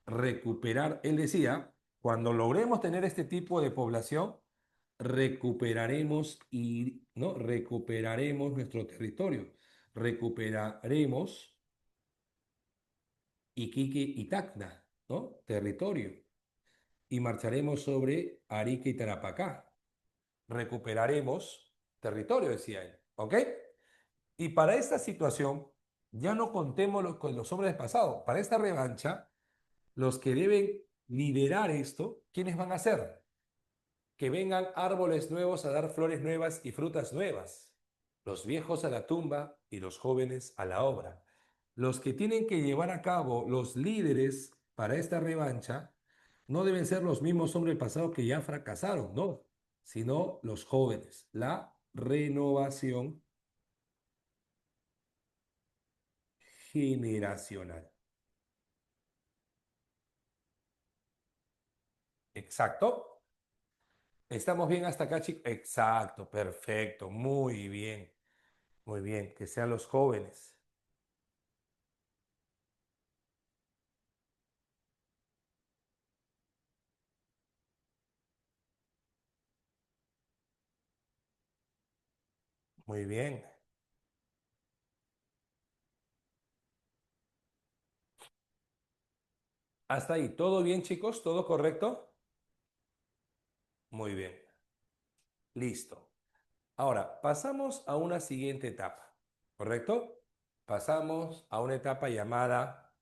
Recuperar, él decía, cuando logremos tener este tipo de población, recuperaremos y, ¿no? Recuperaremos nuestro territorio, recuperaremos Iquique y Tacna, ¿no? Territorio. Y marcharemos sobre Arica y Tarapacá. Recuperaremos territorio, decía él. ¿Ok? Y para esta situación, Ya no contemos con los hombres del pasado. Para esta revancha, los que deben liderar esto, ¿quiénes van a ser? Que vengan árboles nuevos a dar flores nuevas y frutas nuevas, los viejos a la tumba y los jóvenes a la obra. Los que tienen que llevar a cabo los líderes para esta revancha no deben ser los mismos hombres del pasado que ya fracasaron, no, sino los jóvenes, la renovación generacional. Exacto. ¿Estamos bien hasta acá, chicos? Exacto, perfecto, muy bien, que sean los jóvenes. Muy bien. Hasta ahí, ¿todo bien, chicos? ¿Todo correcto? Muy bien, listo. Ahora, pasamos a una siguiente etapa, ¿correcto? Pasamos a una etapa llamada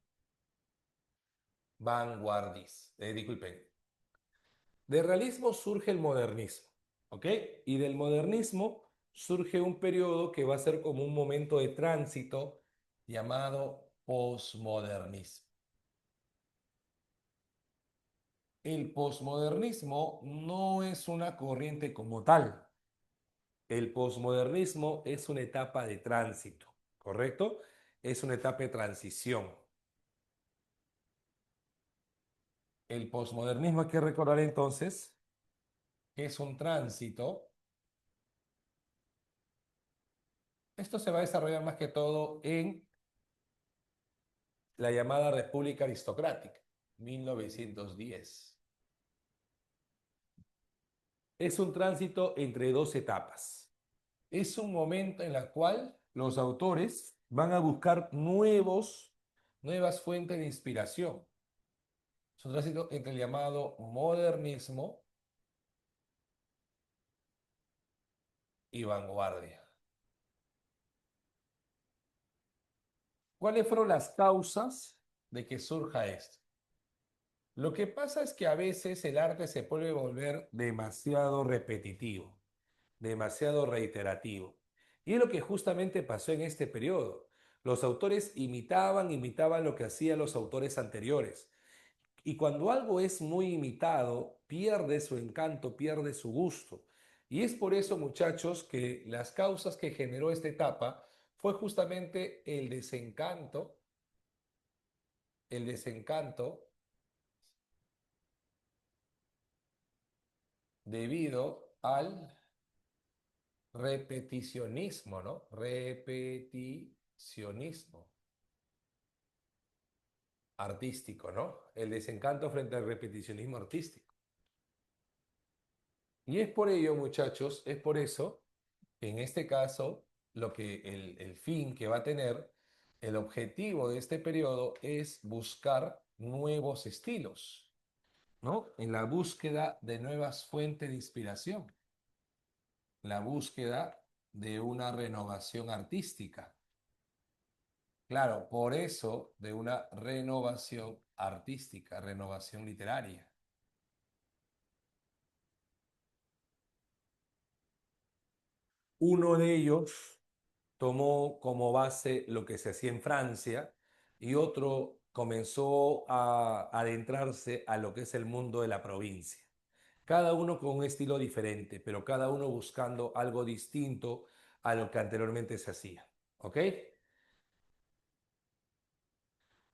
disculpen, del realismo surge el modernismo, ¿ok? Y del modernismo surge un periodo que va a ser como un momento de tránsito llamado posmodernismo. El posmodernismo no es una corriente como tal. El posmodernismo es una etapa de tránsito, ¿correcto? Es una etapa de transición. El posmodernismo hay que recordar entonces que es un tránsito. Esto se va a desarrollar más que todo en la llamada República Aristocrática, 1910. Es un tránsito entre dos etapas. Es un momento en el cual los autores van a buscar nuevas fuentes de inspiración. Es un tránsito entre el llamado modernismo y vanguardia. ¿Cuáles fueron las causas de que surja esto? Lo que pasa es que a veces el arte se puede volver demasiado repetitivo, demasiado reiterativo. Y es lo que justamente pasó en este periodo. Los autores imitaban lo que hacían los autores anteriores. Y cuando algo es muy imitado, pierde su encanto, pierde su gusto. Y es por eso, muchachos, que las causas que generó esta etapa fue justamente el desencanto debido al repeticionismo, ¿no? Repeticionismo artístico, ¿no? El desencanto frente al repeticionismo artístico. Y es por ello, muchachos, es por eso que en este caso, el fin que va a tener, el objetivo de este periodo es buscar nuevos estilos, ¿no? En la búsqueda de nuevas fuentes de inspiración, la búsqueda de una renovación artística. Claro, por eso de una renovación artística, renovación literaria. Uno de ellos tomó como base lo que se hacía en Francia y otro comenzó a adentrarse a lo que es el mundo de la provincia. Cada uno con un estilo diferente, pero cada uno buscando algo distinto a lo que anteriormente se hacía. ¿Ok?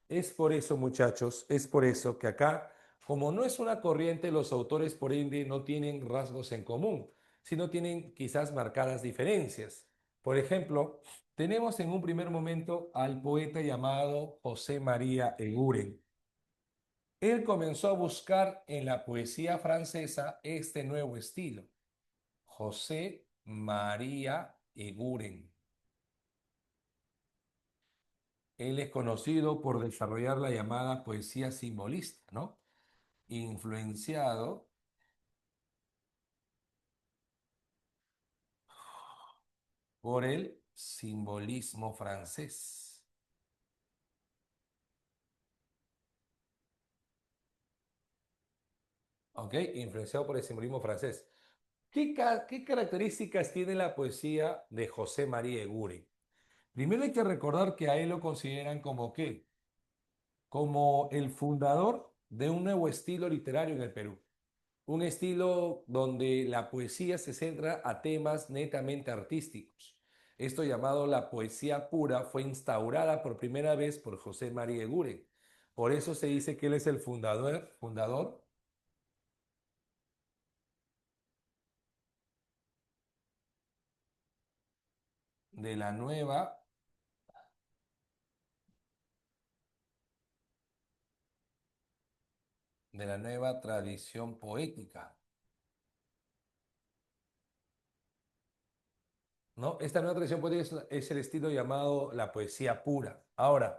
Es por eso, muchachos, es por eso que acá, como no es una corriente, los autores por ende no tienen rasgos en común, sino tienen quizás marcadas diferencias. Por ejemplo, tenemos en un primer momento al poeta llamado José María Eguren. Él comenzó a buscar en la poesía francesa este nuevo estilo. José María Eguren. Él es conocido por desarrollar la llamada poesía simbolista, ¿no? Influenciado por el simbolismo francés. ¿ok? Influenciado por el simbolismo francés. ¿Qué características tiene la poesía de José María Eguren? Primero hay que recordar que a él lo consideran como ¿qué? Como el fundador de un nuevo estilo literario en el Perú. Un estilo donde la poesía se centra a temas netamente artísticos. Esto llamado la poesía pura fue instaurada por primera vez por José María Eguren. Por eso se dice que él es el fundador de la nueva tradición poética, ¿no? Esta nueva tradición poética es el estilo llamado la poesía pura. Ahora,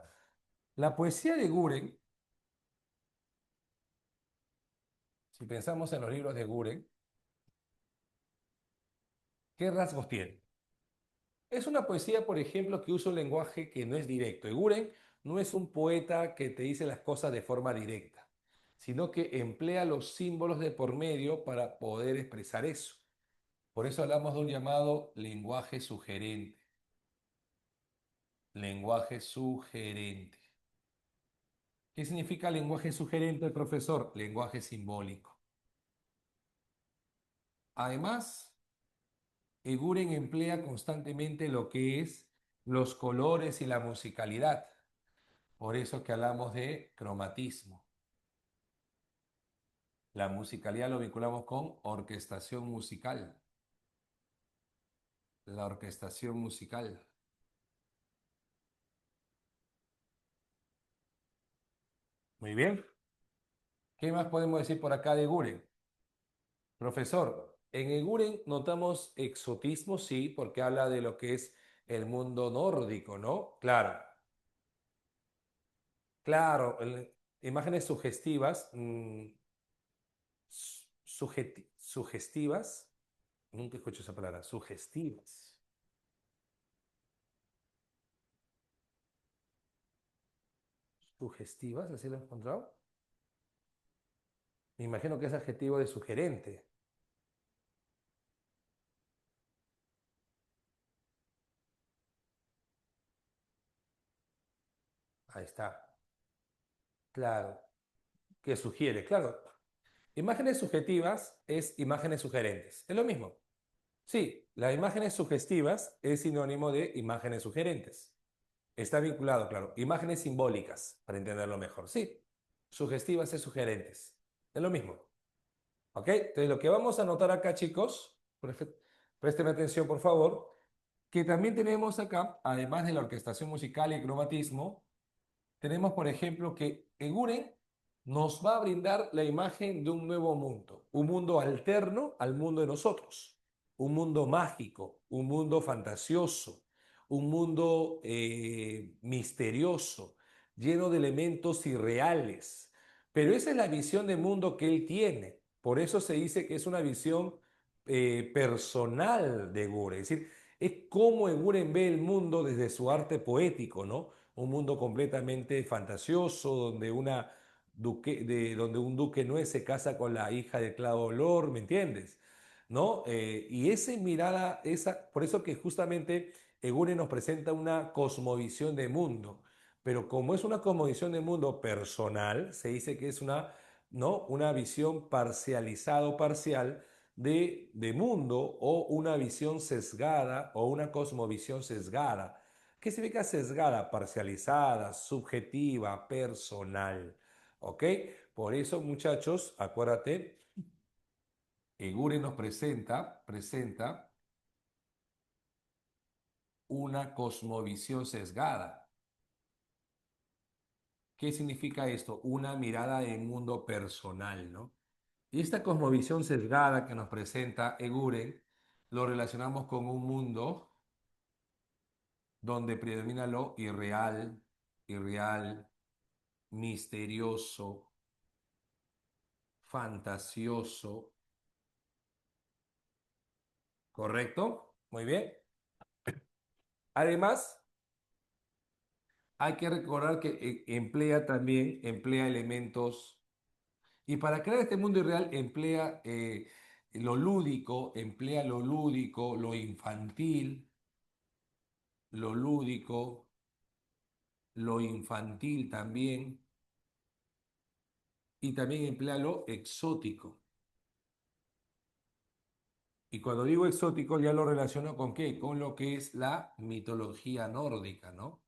la poesía de Guren, si pensamos en los libros de Guren, ¿qué rasgos tiene? Es una poesía, por ejemplo, que usa un lenguaje que no es directo. Eguren no es un poeta que te dice las cosas de forma directa, sino que emplea los símbolos de por medio para poder expresar eso. Por eso hablamos de un llamado lenguaje sugerente. Lenguaje sugerente. ¿Qué significa lenguaje sugerente, profesor? Lenguaje simbólico. Además, Eguren emplea constantemente lo que es los colores y la musicalidad. Por eso que hablamos de cromatismo. La musicalidad lo vinculamos con orquestación musical. La orquestación musical. Muy bien. ¿Qué más podemos decir por acá de Eguren? Profesor, en Eguren notamos exotismo, sí, porque habla de lo que es el mundo nórdico, ¿no? Claro, claro. Imágenes sugestivas, sugestivas, nunca escucho esa palabra, sugestivas. Sugestivas, así lo he encontrado. Me imagino que es adjetivo de sugerente. Ahí está. Claro. Que sugiere, claro. Imágenes subjetivas es imágenes sugerentes. Es lo mismo. Sí, las imágenes sugestivas es sinónimo de imágenes sugerentes. Está vinculado, claro. Imágenes simbólicas, para entenderlo mejor. Sí, sugestivas es sugerentes. Es lo mismo. ¿Ok? Entonces, lo que vamos a anotar acá, chicos, présteme atención, por favor, que también tenemos acá, además de la orquestación musical y el cromatismo, tenemos, por ejemplo, que Eguren nos va a brindar la imagen de un mundo alterno al mundo de nosotros, un mundo mágico, un mundo fantasioso, un mundo misterioso, lleno de elementos irreales. Pero esa es la visión de mundo que él tiene. Por eso se dice que es una visión personal de Eguren. Es decir, es como Eguren ve el mundo desde su arte poético, ¿no? Un mundo completamente fantasioso, donde un duque nuez se casa con la hija de Claudio Olor, ¿me entiendes? ¿No? Y esa mirada, por eso que justamente Eguren nos presenta una cosmovisión de mundo, pero como es una cosmovisión de mundo personal, se dice que es ¿no? Una visión parcializada o parcial de mundo o una visión sesgada o una cosmovisión sesgada. ¿Qué significa sesgada? Parcializada, subjetiva, personal. ¿Ok? Por eso, muchachos, acuérdate, Egure nos presenta una cosmovisión sesgada. ¿Qué significa esto? Una mirada de mundo personal, ¿no? Y esta cosmovisión sesgada que nos presenta Eguren lo relacionamos con un mundo donde predomina lo irreal, misterioso, fantasioso, ¿correcto? Muy bien. Además, hay que recordar que emplea elementos Y para crear este mundo irreal emplea lo lúdico, lo infantil, lo lúdico, lo infantil también, y también emplea lo exótico. Y cuando digo exótico ya lo relaciono con qué, con lo que es la mitología nórdica, ¿no?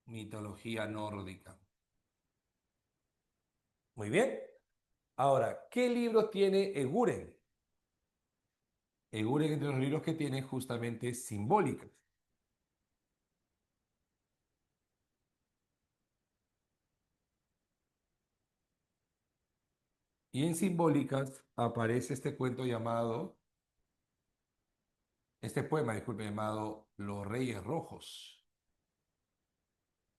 Mitología nórdica. Muy bien. Ahora, ¿qué libros tiene Eguren? Eguren, entre los libros que tiene, justamente simbólicas. Y en simbólicas aparece este cuento llamado, este poema, disculpe, llamado Los Reyes Rojos.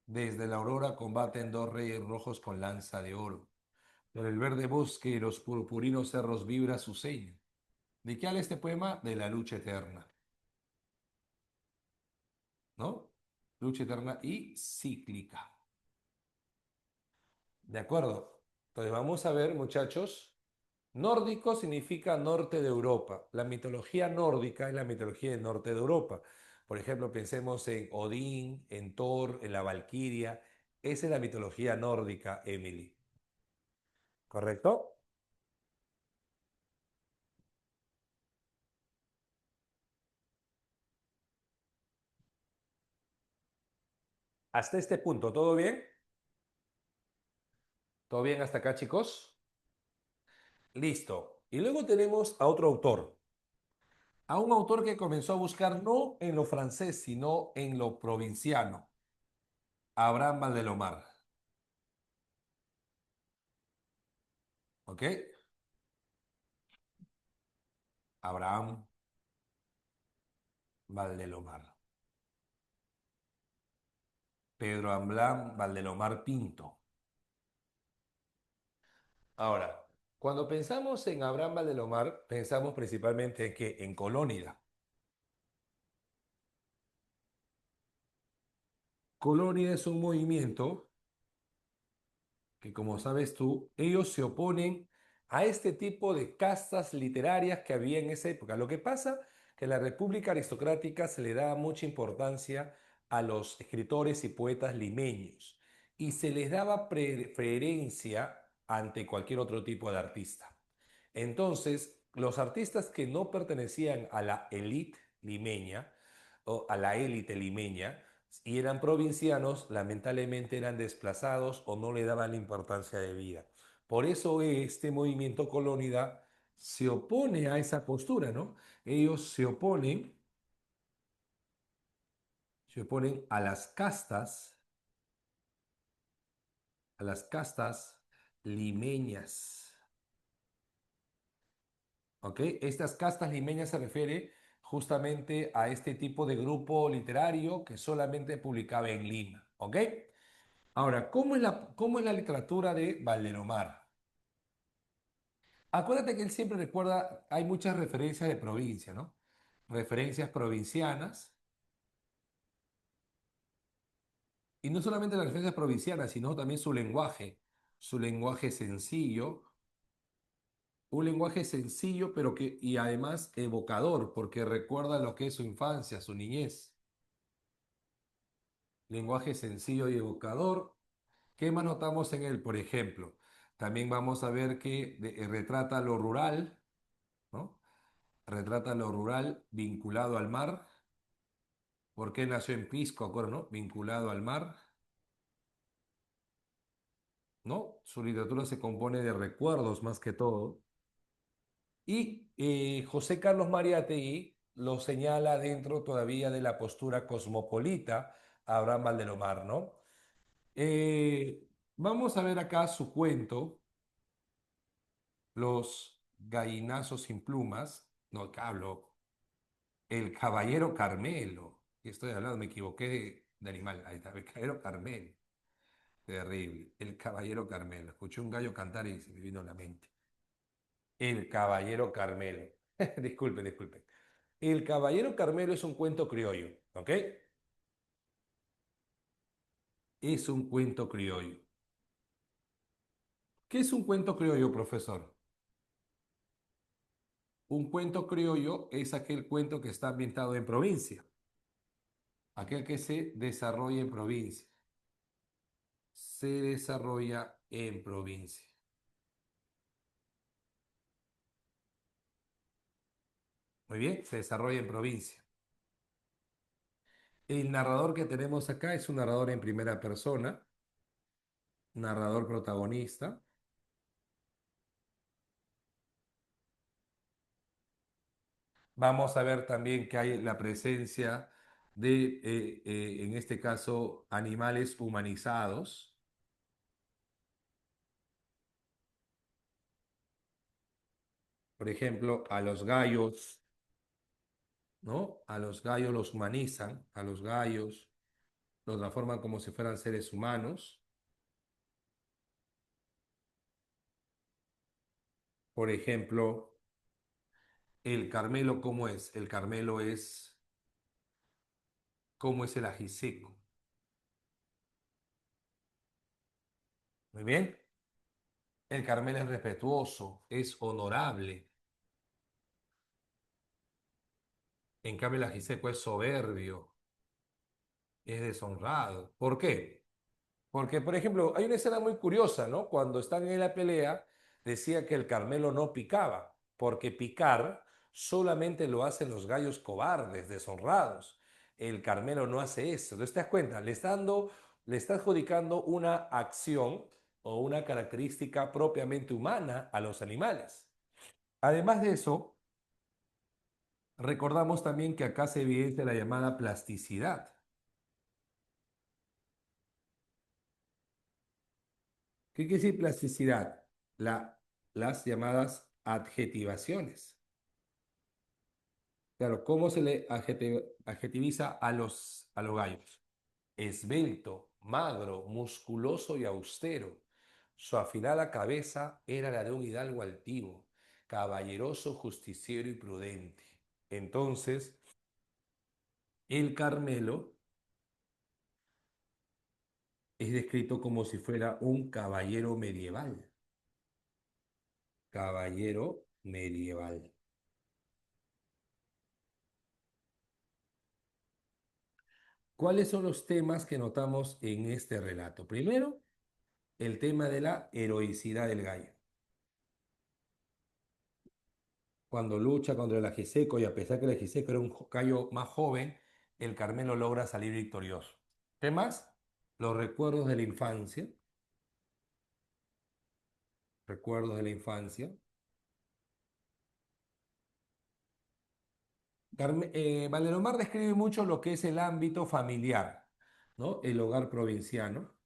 Desde la aurora combaten dos reyes rojos con lanza de oro. Por el verde bosque y los purpurinos cerros vibra su seña. ¿De qué habla este poema? De la lucha eterna, ¿no? Lucha eterna y cíclica. ¿De acuerdo? Entonces vamos a ver, muchachos. Nórdico significa norte de Europa. La mitología nórdica es la mitología del norte de Europa. Por ejemplo, pensemos en Odín, en Thor, en la Valquiria. Esa es la mitología nórdica, Emily. ¿Correcto? Hasta este punto, ¿todo bien? ¿Todo bien hasta acá, chicos? Listo. Y luego tenemos a otro autor. A un autor que comenzó a buscar no en lo francés, sino en lo provinciano. Abraham Valdelomar. ¿Ok? Abraham Valdelomar. Pedro Amblán Valdelomar Pinto. Ahora, cuando pensamos en Abraham Valdelomar, pensamos principalmente en que en Colónida. Colónida es un movimiento que, como sabes tú, ellos se oponen a este tipo de castas literarias que había en esa época. Lo que pasa que en la República Aristocrática se le daba mucha importancia a los escritores y poetas limeños y se les daba preferencia ante cualquier otro tipo de artista. Entonces, los artistas que no pertenecían a la élite limeña o a la élite limeña y eran provincianos, lamentablemente eran desplazados o no le daban la importancia de vida. Por eso este movimiento colónida se opone a esa postura, ¿no? Ellos se oponen a las castas limeñas. ¿Ok? Estas castas limeñas se refiere justamente a este tipo de grupo literario que solamente publicaba en Lima. ¿Ok? Ahora, cómo es la literatura de Valderomar? Acuérdate que él siempre recuerda, hay muchas referencias de provincia, ¿no? Referencias provincianas, y no solamente las referencias provincianas, sino también su lenguaje sencillo, un lenguaje sencillo, pero que, y además evocador, porque recuerda lo que es su infancia, su niñez. Lenguaje sencillo y evocador. ¿Qué más notamos en él? Por ejemplo, también vamos a ver que retrata lo rural, ¿no? Retrata lo rural vinculado al mar. ¿Por qué nació en Pisco? Acuerdo, ¿no? Vinculado al mar, ¿no? Su literatura se compone de recuerdos más que todo. Y José Carlos Mariátegui lo señala dentro todavía de la postura cosmopolita a Abraham Valdelomar, ¿no? Vamos a ver acá su cuento, Los gallinazos sin plumas. No, acá hablo. El caballero Carmelo. Y estoy hablando, me equivoqué de animal. Ahí está, el caballero Carmelo. Terrible. El caballero Carmelo. Escuché un gallo cantar y se me vino a la mente. El caballero Carmelo. Disculpe, disculpe. El caballero Carmelo es un cuento criollo, ¿ok? Es un cuento criollo. ¿Qué es un cuento criollo, profesor? Un cuento criollo es aquel cuento que está ambientado en provincia, aquel que se desarrolla en provincia. Se desarrolla en provincia. Muy bien, se desarrolla en provincia. El narrador que tenemos acá es un narrador en primera persona, narrador protagonista. Vamos a ver también que hay la presencia de, en este caso, animales humanizados. Por ejemplo, a los gallos, ¿no? A los gallos los humanizan, a los gallos los la forman como si fueran seres humanos. Por ejemplo, el Carmelo, ¿cómo es? El Carmelo es, ¿cómo es el ajiseco? Muy bien. El Carmelo es respetuoso, es honorable. En cambio, el ajiseco es soberbio, es deshonrado. ¿Por qué? Porque, por ejemplo, hay una escena muy curiosa, ¿no? Cuando están en la pelea, decía que el Carmelo no picaba, porque picar solamente lo hacen los gallos cobardes, deshonrados. El Carmelo no hace eso. ¿Te das cuenta? Le está adjudicando una acción o una característica propiamente humana a los animales. Además de eso, recordamos también que acá se evidencia la llamada plasticidad. ¿Qué quiere decir plasticidad? Las llamadas adjetivaciones. Claro, ¿cómo se le adjetiviza a los gallos? Esbelto, magro, musculoso y austero. Su afilada cabeza era la de un hidalgo altivo, caballeroso, justiciero y prudente. Entonces, el Carmelo es descrito como si fuera un caballero medieval. Caballero medieval. ¿Cuáles son los temas que notamos en este relato? Primero, el tema de la heroicidad del gallo. Cuando lucha contra el ajiseco y a pesar que el ajiseco era un gallo más joven, el Carmelo logra salir victorioso. ¿Qué más? Los recuerdos de la infancia. Recuerdos de la infancia. Valdelomar describe mucho lo que es el ámbito familiar, ¿no? El hogar provinciano.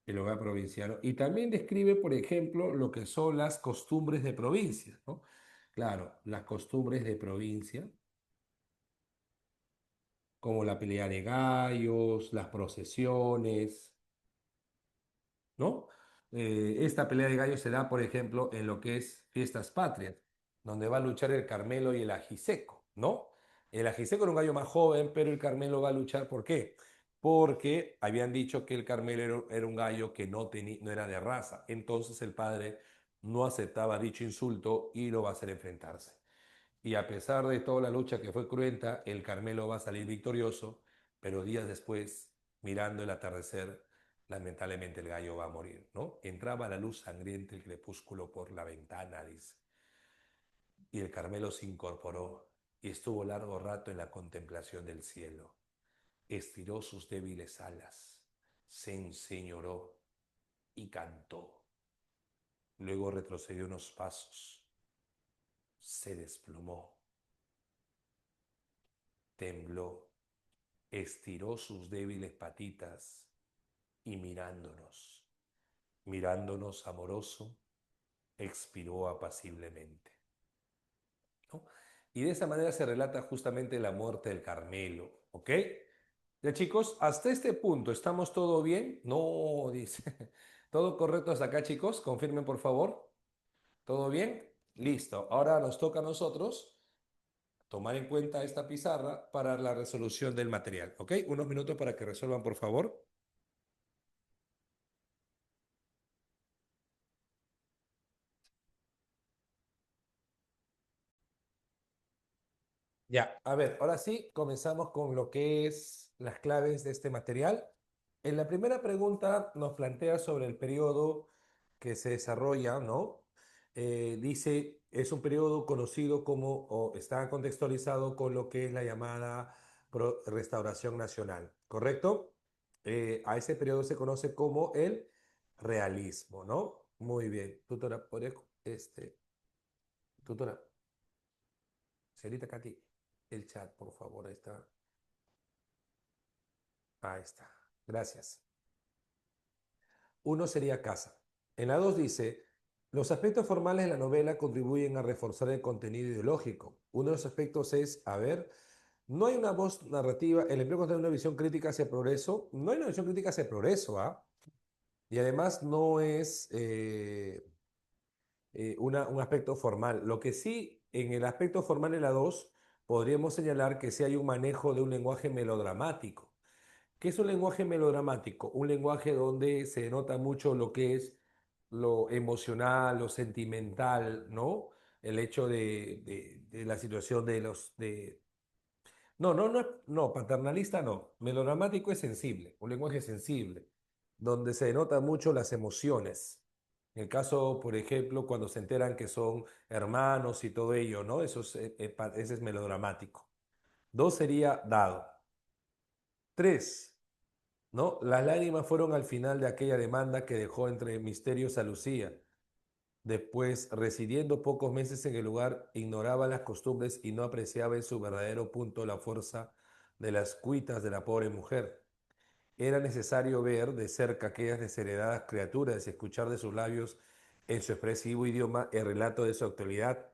El hogar provinciano. Y también describe, por ejemplo, lo que son las costumbres de provincia, ¿no? Claro, las costumbres de provincia, como la pelea de gallos, las procesiones, ¿no? Esta pelea de gallos se da, por ejemplo, en lo que es fiestas patrias, donde va a luchar el Carmelo y el Ajiseco, ¿no? El Ajiseco era un gallo más joven, pero el Carmelo va a luchar, ¿por qué? Porque habían dicho que el Carmelo era un gallo que no era de raza. Entonces el padre no aceptaba dicho insulto y lo va a hacer enfrentarse. Y a pesar de toda la lucha que fue cruenta, el Carmelo va a salir victorioso, pero días después, mirando el atardecer, lamentablemente el gallo va a morir, ¿no? Entraba la luz sangrienta el crepúsculo por la ventana, dice, y el Carmelo se incorporó y estuvo largo rato en la contemplación del cielo. Estiró sus débiles alas, se enseñoró y cantó. Luego retrocedió unos pasos, se desplomó, tembló, estiró sus débiles patitas y mirándonos amoroso, expiró apaciblemente, ¿no? Y de esa manera se relata justamente la muerte del Carmelo, ¿ok? Ya chicos, hasta este punto, ¿estamos todo bien? No, dice. ¿Todo correcto hasta acá, chicos? Confirmen, por favor. ¿Todo bien? Listo. Ahora nos toca a nosotros tomar en cuenta esta pizarra para la resolución del material, ¿ok? Unos minutos para que resuelvan, por favor. Ya, a ver, ahora sí comenzamos con lo que es las claves de este material. En la primera pregunta nos plantea sobre el periodo que se desarrolla, ¿no? Dice, es un periodo conocido como, o está contextualizado con lo que es la llamada Restauración Nacional, ¿correcto? A ese periodo se conoce como el realismo, ¿no? Muy bien. Tutora, tutora, señorita Katy, el chat, por favor, ahí está. Ahí está. Gracias. Uno sería casa. En la dos dice, los aspectos formales de la novela contribuyen a reforzar el contenido ideológico. Uno de los aspectos es, a ver, no hay una voz narrativa, el empleo consta de una visión crítica hacia el progreso, no hay una visión crítica hacia el progreso, ¿ah? Y además no es un aspecto formal. Lo que sí, en el aspecto formal en la 2 podríamos señalar que sí hay un manejo de un lenguaje melodramático. ¿Qué es un lenguaje melodramático? Un lenguaje donde se nota mucho lo que es lo emocional, lo sentimental, ¿no? El hecho de la situación de los... No, no, no, no, paternalista no. Melodramático es sensible, un lenguaje sensible, donde se denota mucho las emociones. En el caso, por ejemplo, cuando se enteran que son hermanos y todo ello, ¿no? Eso es, ese es melodramático. Dos sería dado. Tres. ¿No? Las lágrimas fueron al final de aquella demanda que dejó entre misterios a Lucía. Después, residiendo pocos meses en el lugar, ignoraba las costumbres y no apreciaba en su verdadero punto la fuerza de las cuitas de la pobre mujer. Era necesario ver de cerca aquellas desheredadas criaturas y escuchar de sus labios, en su expresivo idioma, el relato de su actualidad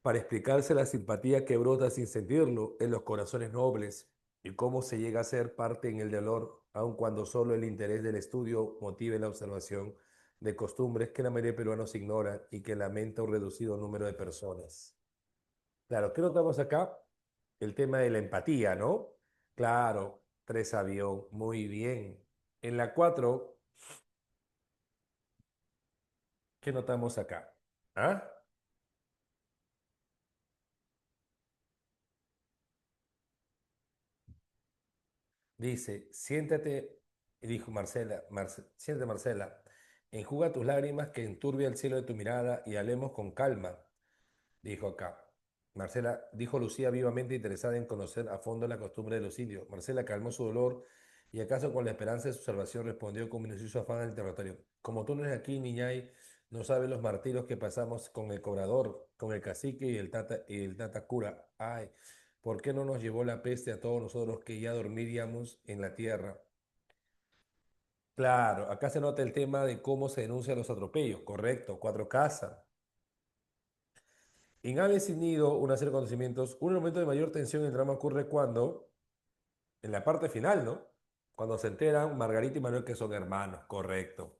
para explicarse la simpatía que brota sin sentirlo en los corazones nobles y cómo se llega a ser parte en el dolor, aun cuando solo el interés del estudio motive la observación de costumbres que la mayoría de peruanos ignoran y que lamenta un reducido número de personas. Claro, ¿qué notamos acá? El tema de la empatía, ¿no? Claro, tres avión, muy bien. En la cuatro, ¿qué notamos acá? ¿Ah? Dice, siéntate, y dijo Marcela, siéntate Marcela, enjuga tus lágrimas que enturbia el cielo de tu mirada y hablemos con calma, dijo acá. Marcela, dijo Lucía vivamente interesada en conocer a fondo la costumbre de los indios. Marcela calmó su dolor y acaso con la esperanza de su salvación respondió con minucioso afán al interrogatorio. Como tú no eres aquí, Niñay, no sabes los martirios que pasamos con el cobrador, con el cacique y el tata cura. Ay, ¿por qué no nos llevó la peste a todos nosotros que ya dormiríamos en la tierra? Claro, acá se nota el tema de cómo se denuncian los atropellos, correcto, cuatro casas. En Aves sin Nido, una serie de acontecimientos, un momento de mayor tensión en el drama ocurre cuando, en la parte final, ¿no? Cuando se enteran Margarita y Manuel que son hermanos, correcto.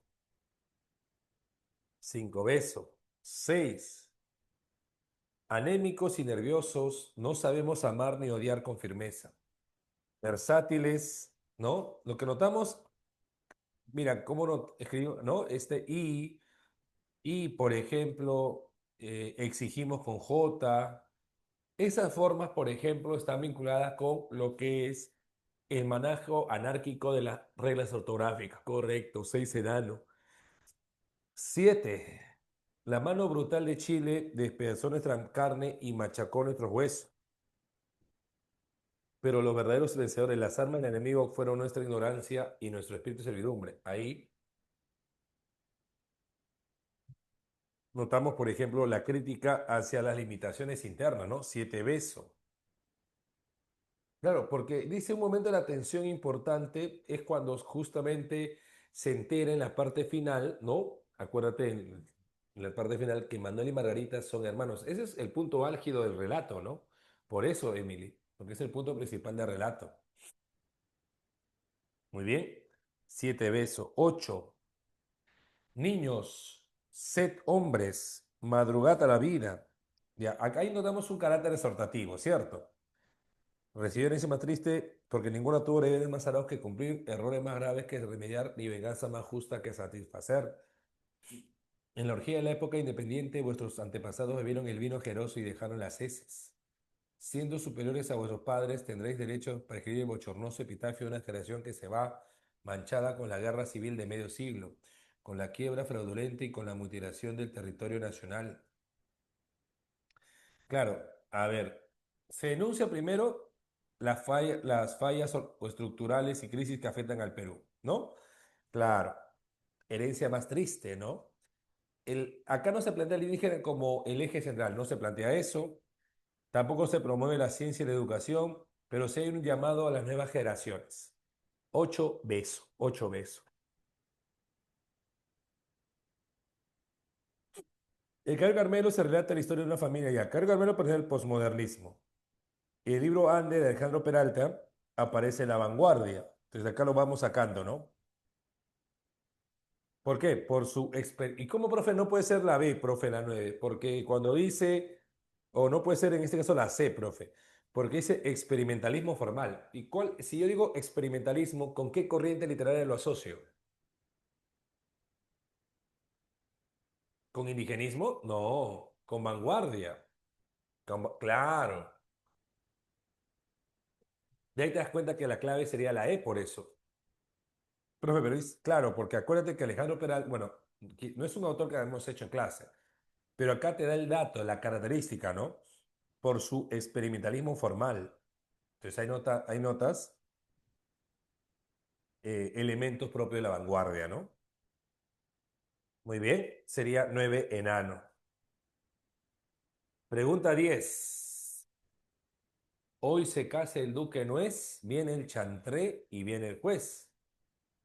Cinco besos. Seis. Anémicos y nerviosos, no sabemos amar ni odiar con firmeza. Versátiles, ¿no? Lo que notamos, mira, cómo no escribimos, ¿no? Y, por ejemplo, exigimos con J. Esas formas, por ejemplo, están vinculadas con lo que es el manejo anárquico de las reglas ortográficas. Correcto, 6 sedano. 7. La mano brutal de Chile despedazó nuestra carne y machacó nuestros huesos. Pero los verdaderos vencedores, las armas del enemigo fueron nuestra ignorancia y nuestro espíritu de servidumbre. Ahí notamos, por ejemplo, la crítica hacia las limitaciones internas, ¿no? Siete besos. Claro, porque dice un momento de la tensión importante es cuando justamente se entera en la parte final, ¿no? Acuérdate en la parte final que Manuel y Margarita son hermanos. Ese es el punto álgido del relato, ¿no? Por eso, Emily, porque es el punto principal del relato. Muy bien. Siete besos. Ocho. Niños, sed hombres, madrugad a la vida. Ya, acá ahí notamos un carácter exhortativo, ¿cierto? Recibió herencia más triste porque ninguna tuvo deberes más arados que cumplir, errores más graves que remediar, ni venganza más justa que satisfacer. En la orgía de la época independiente, vuestros antepasados bebieron el vino generoso y dejaron las heces. Siendo superiores a vuestros padres, tendréis derecho para escribir el bochornoso epitafio de una generación que se va manchada con la guerra civil de medio siglo, con la quiebra fraudulenta y con la mutilación del territorio nacional. Claro, a ver, se denuncia primero las fallas o estructurales y crisis que afectan al Perú, ¿no? Claro, herencia más triste, ¿no? Acá no se plantea el indígena como el eje central, no se plantea eso. Tampoco se promueve la ciencia y la educación, pero sí hay un llamado a las nuevas generaciones. Ocho besos, ocho besos. El Cayo Carmelo se relata la historia de una familia ya. Cayo Carmelo pertenece al posmodernismo. El libro Ande de Alejandro Peralta aparece en La Vanguardia. Entonces acá lo vamos sacando, ¿no? ¿Por qué? Por su experiencia. ¿Y cómo, profe, no puede ser la B, profe, la 9? Porque cuando dice, o no puede ser en este caso la C, profe, porque dice experimentalismo formal. ¿Y cuál, si yo digo experimentalismo, con qué corriente literaria lo asocio? ¿Con indigenismo? No, con vanguardia. Claro. De ahí te das cuenta que la clave sería la E por eso. Profe, pero es claro, porque acuérdate que Alejandro Peral, bueno, no es un autor que hemos hecho en clase, pero acá te da el dato, la característica, ¿no? Por su experimentalismo formal. Entonces hay notas, elementos propios de la vanguardia, ¿no? Muy bien, sería 9 enano. Pregunta 10. Hoy se casa el duque nuez, viene el chantré y viene el juez.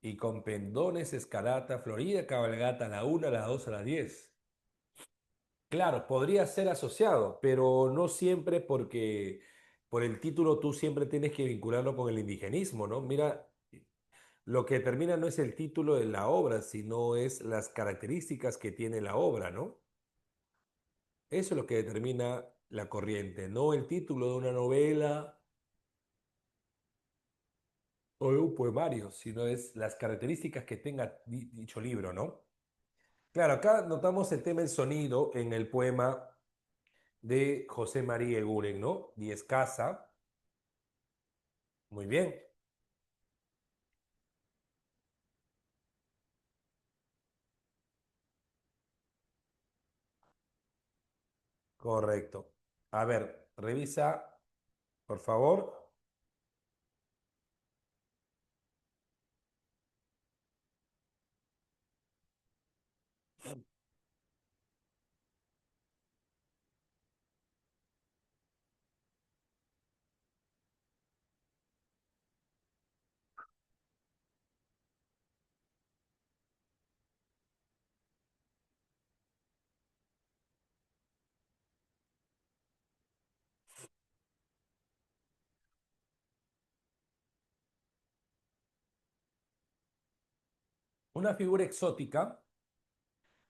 Y con pendones, escarata, florida, cabalgata a la 1, a la 2, a las 10. Claro, podría ser asociado, pero no siempre porque por el título tú siempre tienes que vincularlo con el indigenismo, ¿no? Mira, lo que determina no es el título de la obra, sino es las características que tiene la obra, ¿no? Eso es lo que determina la corriente, no el título de una novela o de un poemario, sino es las características que tenga dicho libro, ¿no? Claro, acá notamos el tema del sonido en el poema de José María Eguren, ¿no? Diez Casa, muy bien, correcto. A ver, revisa, por favor. Una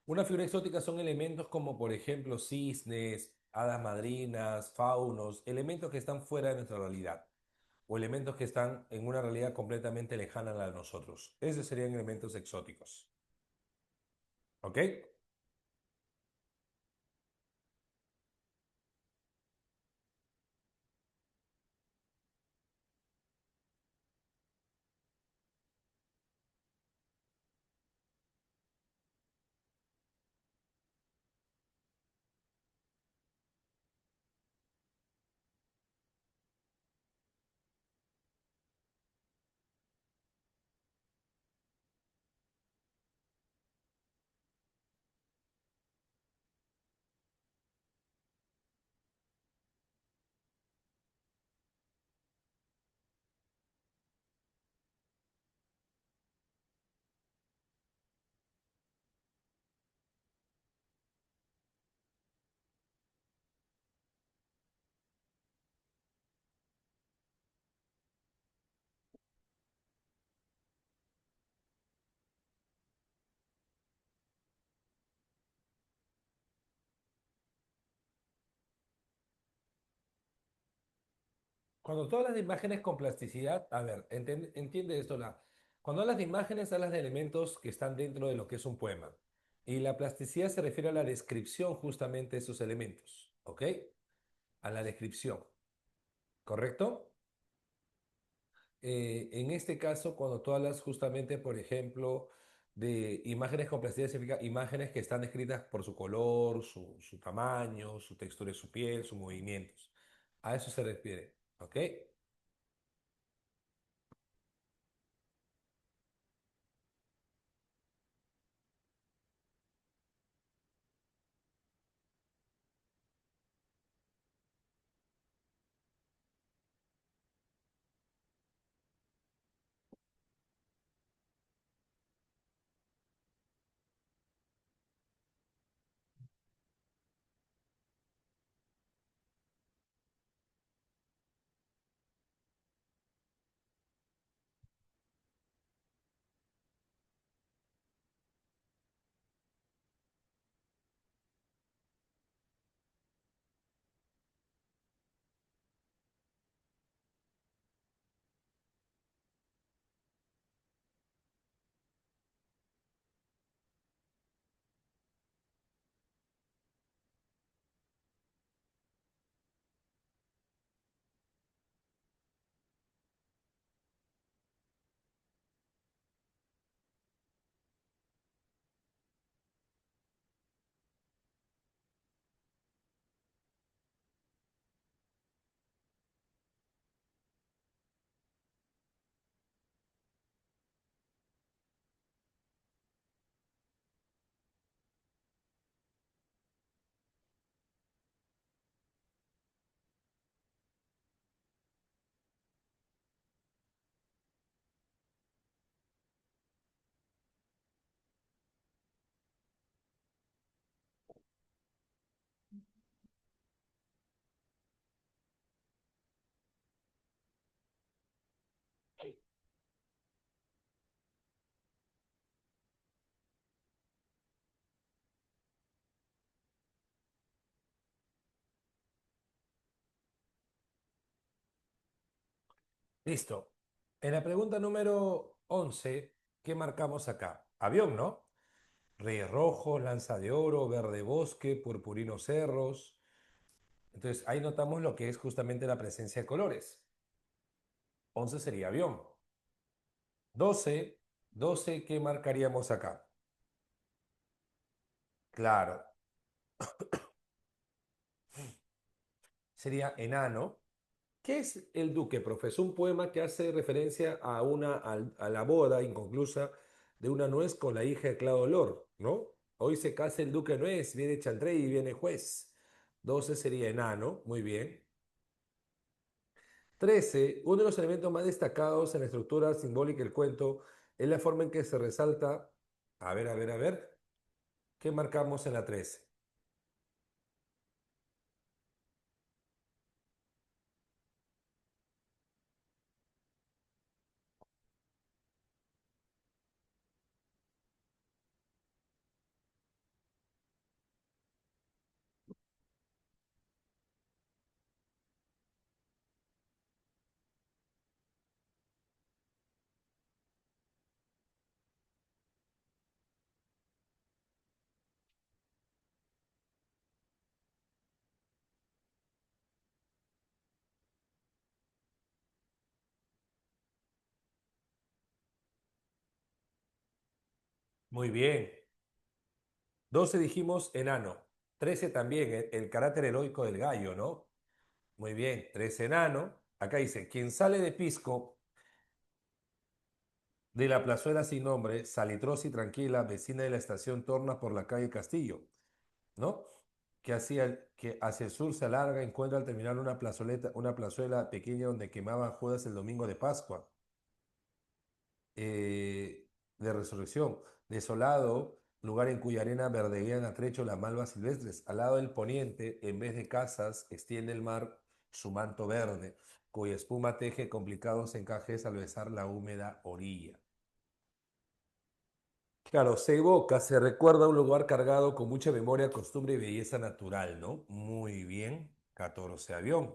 una figura exótica son elementos como, por ejemplo, cisnes, hadas madrinas, faunos, elementos que están fuera de nuestra realidad o elementos que están en una realidad completamente lejana a la de nosotros. Esos serían elementos exóticos. ¿Ok? Cuando tú hablas de imágenes con plasticidad, a ver, entiende esto, cuando hablas de imágenes, hablas de elementos que están dentro de lo que es un poema. Y la plasticidad se refiere a la descripción justamente de esos elementos, ¿ok? A la descripción. ¿correcto? En este caso, cuando tú hablas justamente, por ejemplo, de imágenes complacidas, significa imágenes que están descritas por su color, su tamaño, su textura de su piel, sus movimientos. A eso se refiere, ¿ok? Listo. En la pregunta número 11, ¿qué marcamos acá? Avión, ¿no? Reyes rojos, lanza de oro, verde bosque, purpurinos cerros. Entonces ahí notamos lo que es justamente la presencia de colores. 11 sería avión. 12, 12, ¿qué marcaríamos acá? Claro, sería enano. ¿Qué es el Duque, profesor? Un poema que hace referencia a, a la boda inconclusa de una nuez con la hija de Claudio Olor, ¿no? Hoy se casa el Duque Nuez, viene Chantrey y viene juez. 12 sería enano, muy bien. 13, uno de los elementos más destacados en la estructura simbólica del cuento es la forma en que se resalta. A ver, ¿qué marcamos en la 13? Muy bien. 12 dijimos enano. 13 también, el carácter heroico del gallo, ¿no? Muy bien, 13 enano. Acá dice, quien sale de Pisco, de la plazuela sin nombre, salitrosa y tranquila, vecina de la estación, torna por la calle Castillo, ¿no? Que hacia el sur se alarga, encuentra al terminar una plazoleta, una plazuela pequeña donde quemaban Judas el domingo de Pascua, de resurrección. Desolado, lugar en cuya arena verdeguean a trecho las malvas silvestres. Al lado del poniente, en vez de casas, extiende el mar su manto verde, cuya espuma teje complicados encajes al besar la húmeda orilla. Claro, se evoca, se recuerda un lugar cargado con mucha memoria, costumbre y belleza natural, ¿no? Muy bien. 14 avión.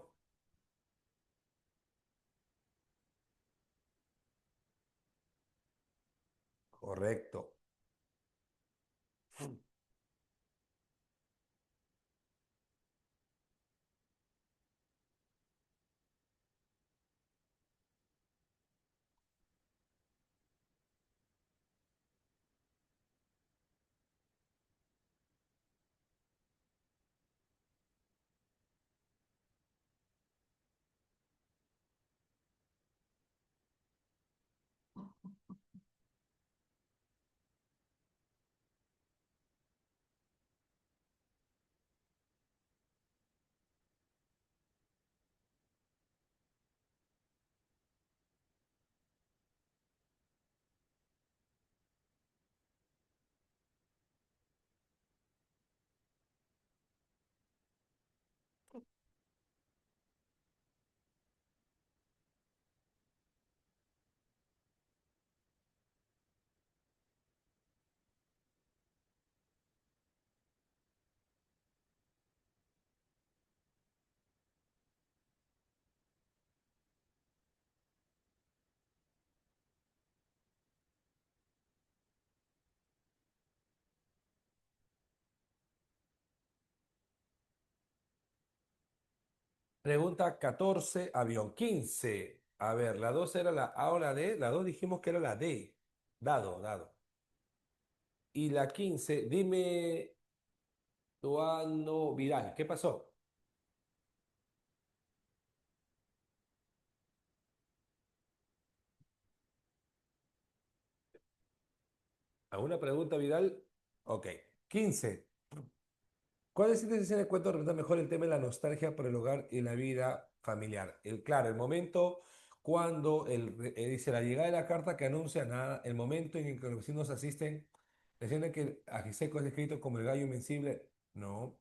Correcto. Pregunta 14, avión 15. A ver, la 2 era la A o la D. La 2 dijimos que era la D. Dado, dado. Y la 15, dime, Tuano Vidal, ¿qué pasó? ¿Alguna pregunta, Vidal? Ok. 15. ¿Cuál es la escena de cuento representa mejor el tema de la nostalgia por el hogar y la vida familiar? Claro, el momento cuando dice la llegada de la carta que anuncia nada, el momento en el que los vecinos asisten, la escena que Ajiseco es descrito como el gallo invencible. No.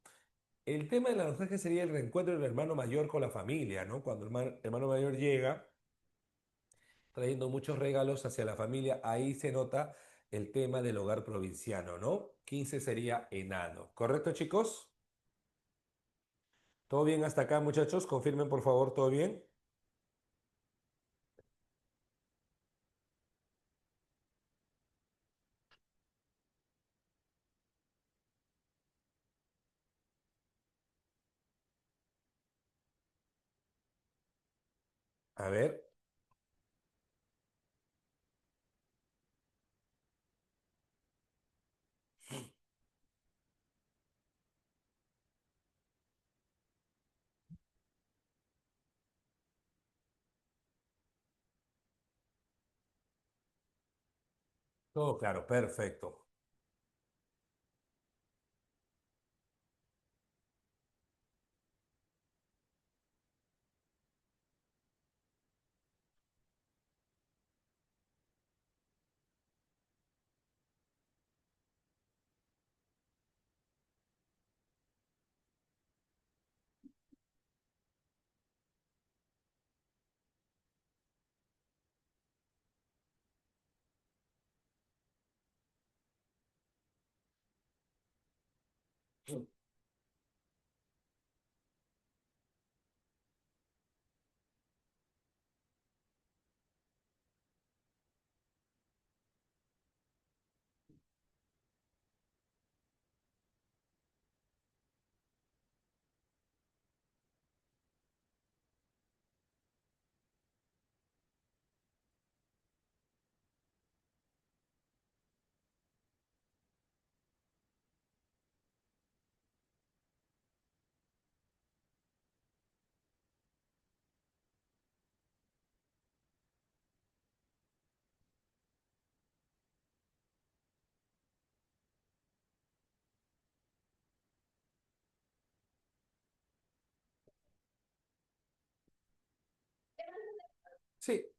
El tema de la nostalgia sería el reencuentro del hermano mayor con la familia, ¿no? Cuando el hermano mayor llega trayendo muchos regalos hacia la familia, ahí se nota el tema del hogar provinciano, ¿no? 15 sería enano. ¿Correcto, chicos? ¿Todo bien hasta acá, muchachos? Confirmen, por favor, ¿todo bien? A ver, todo claro, perfecto. Sí,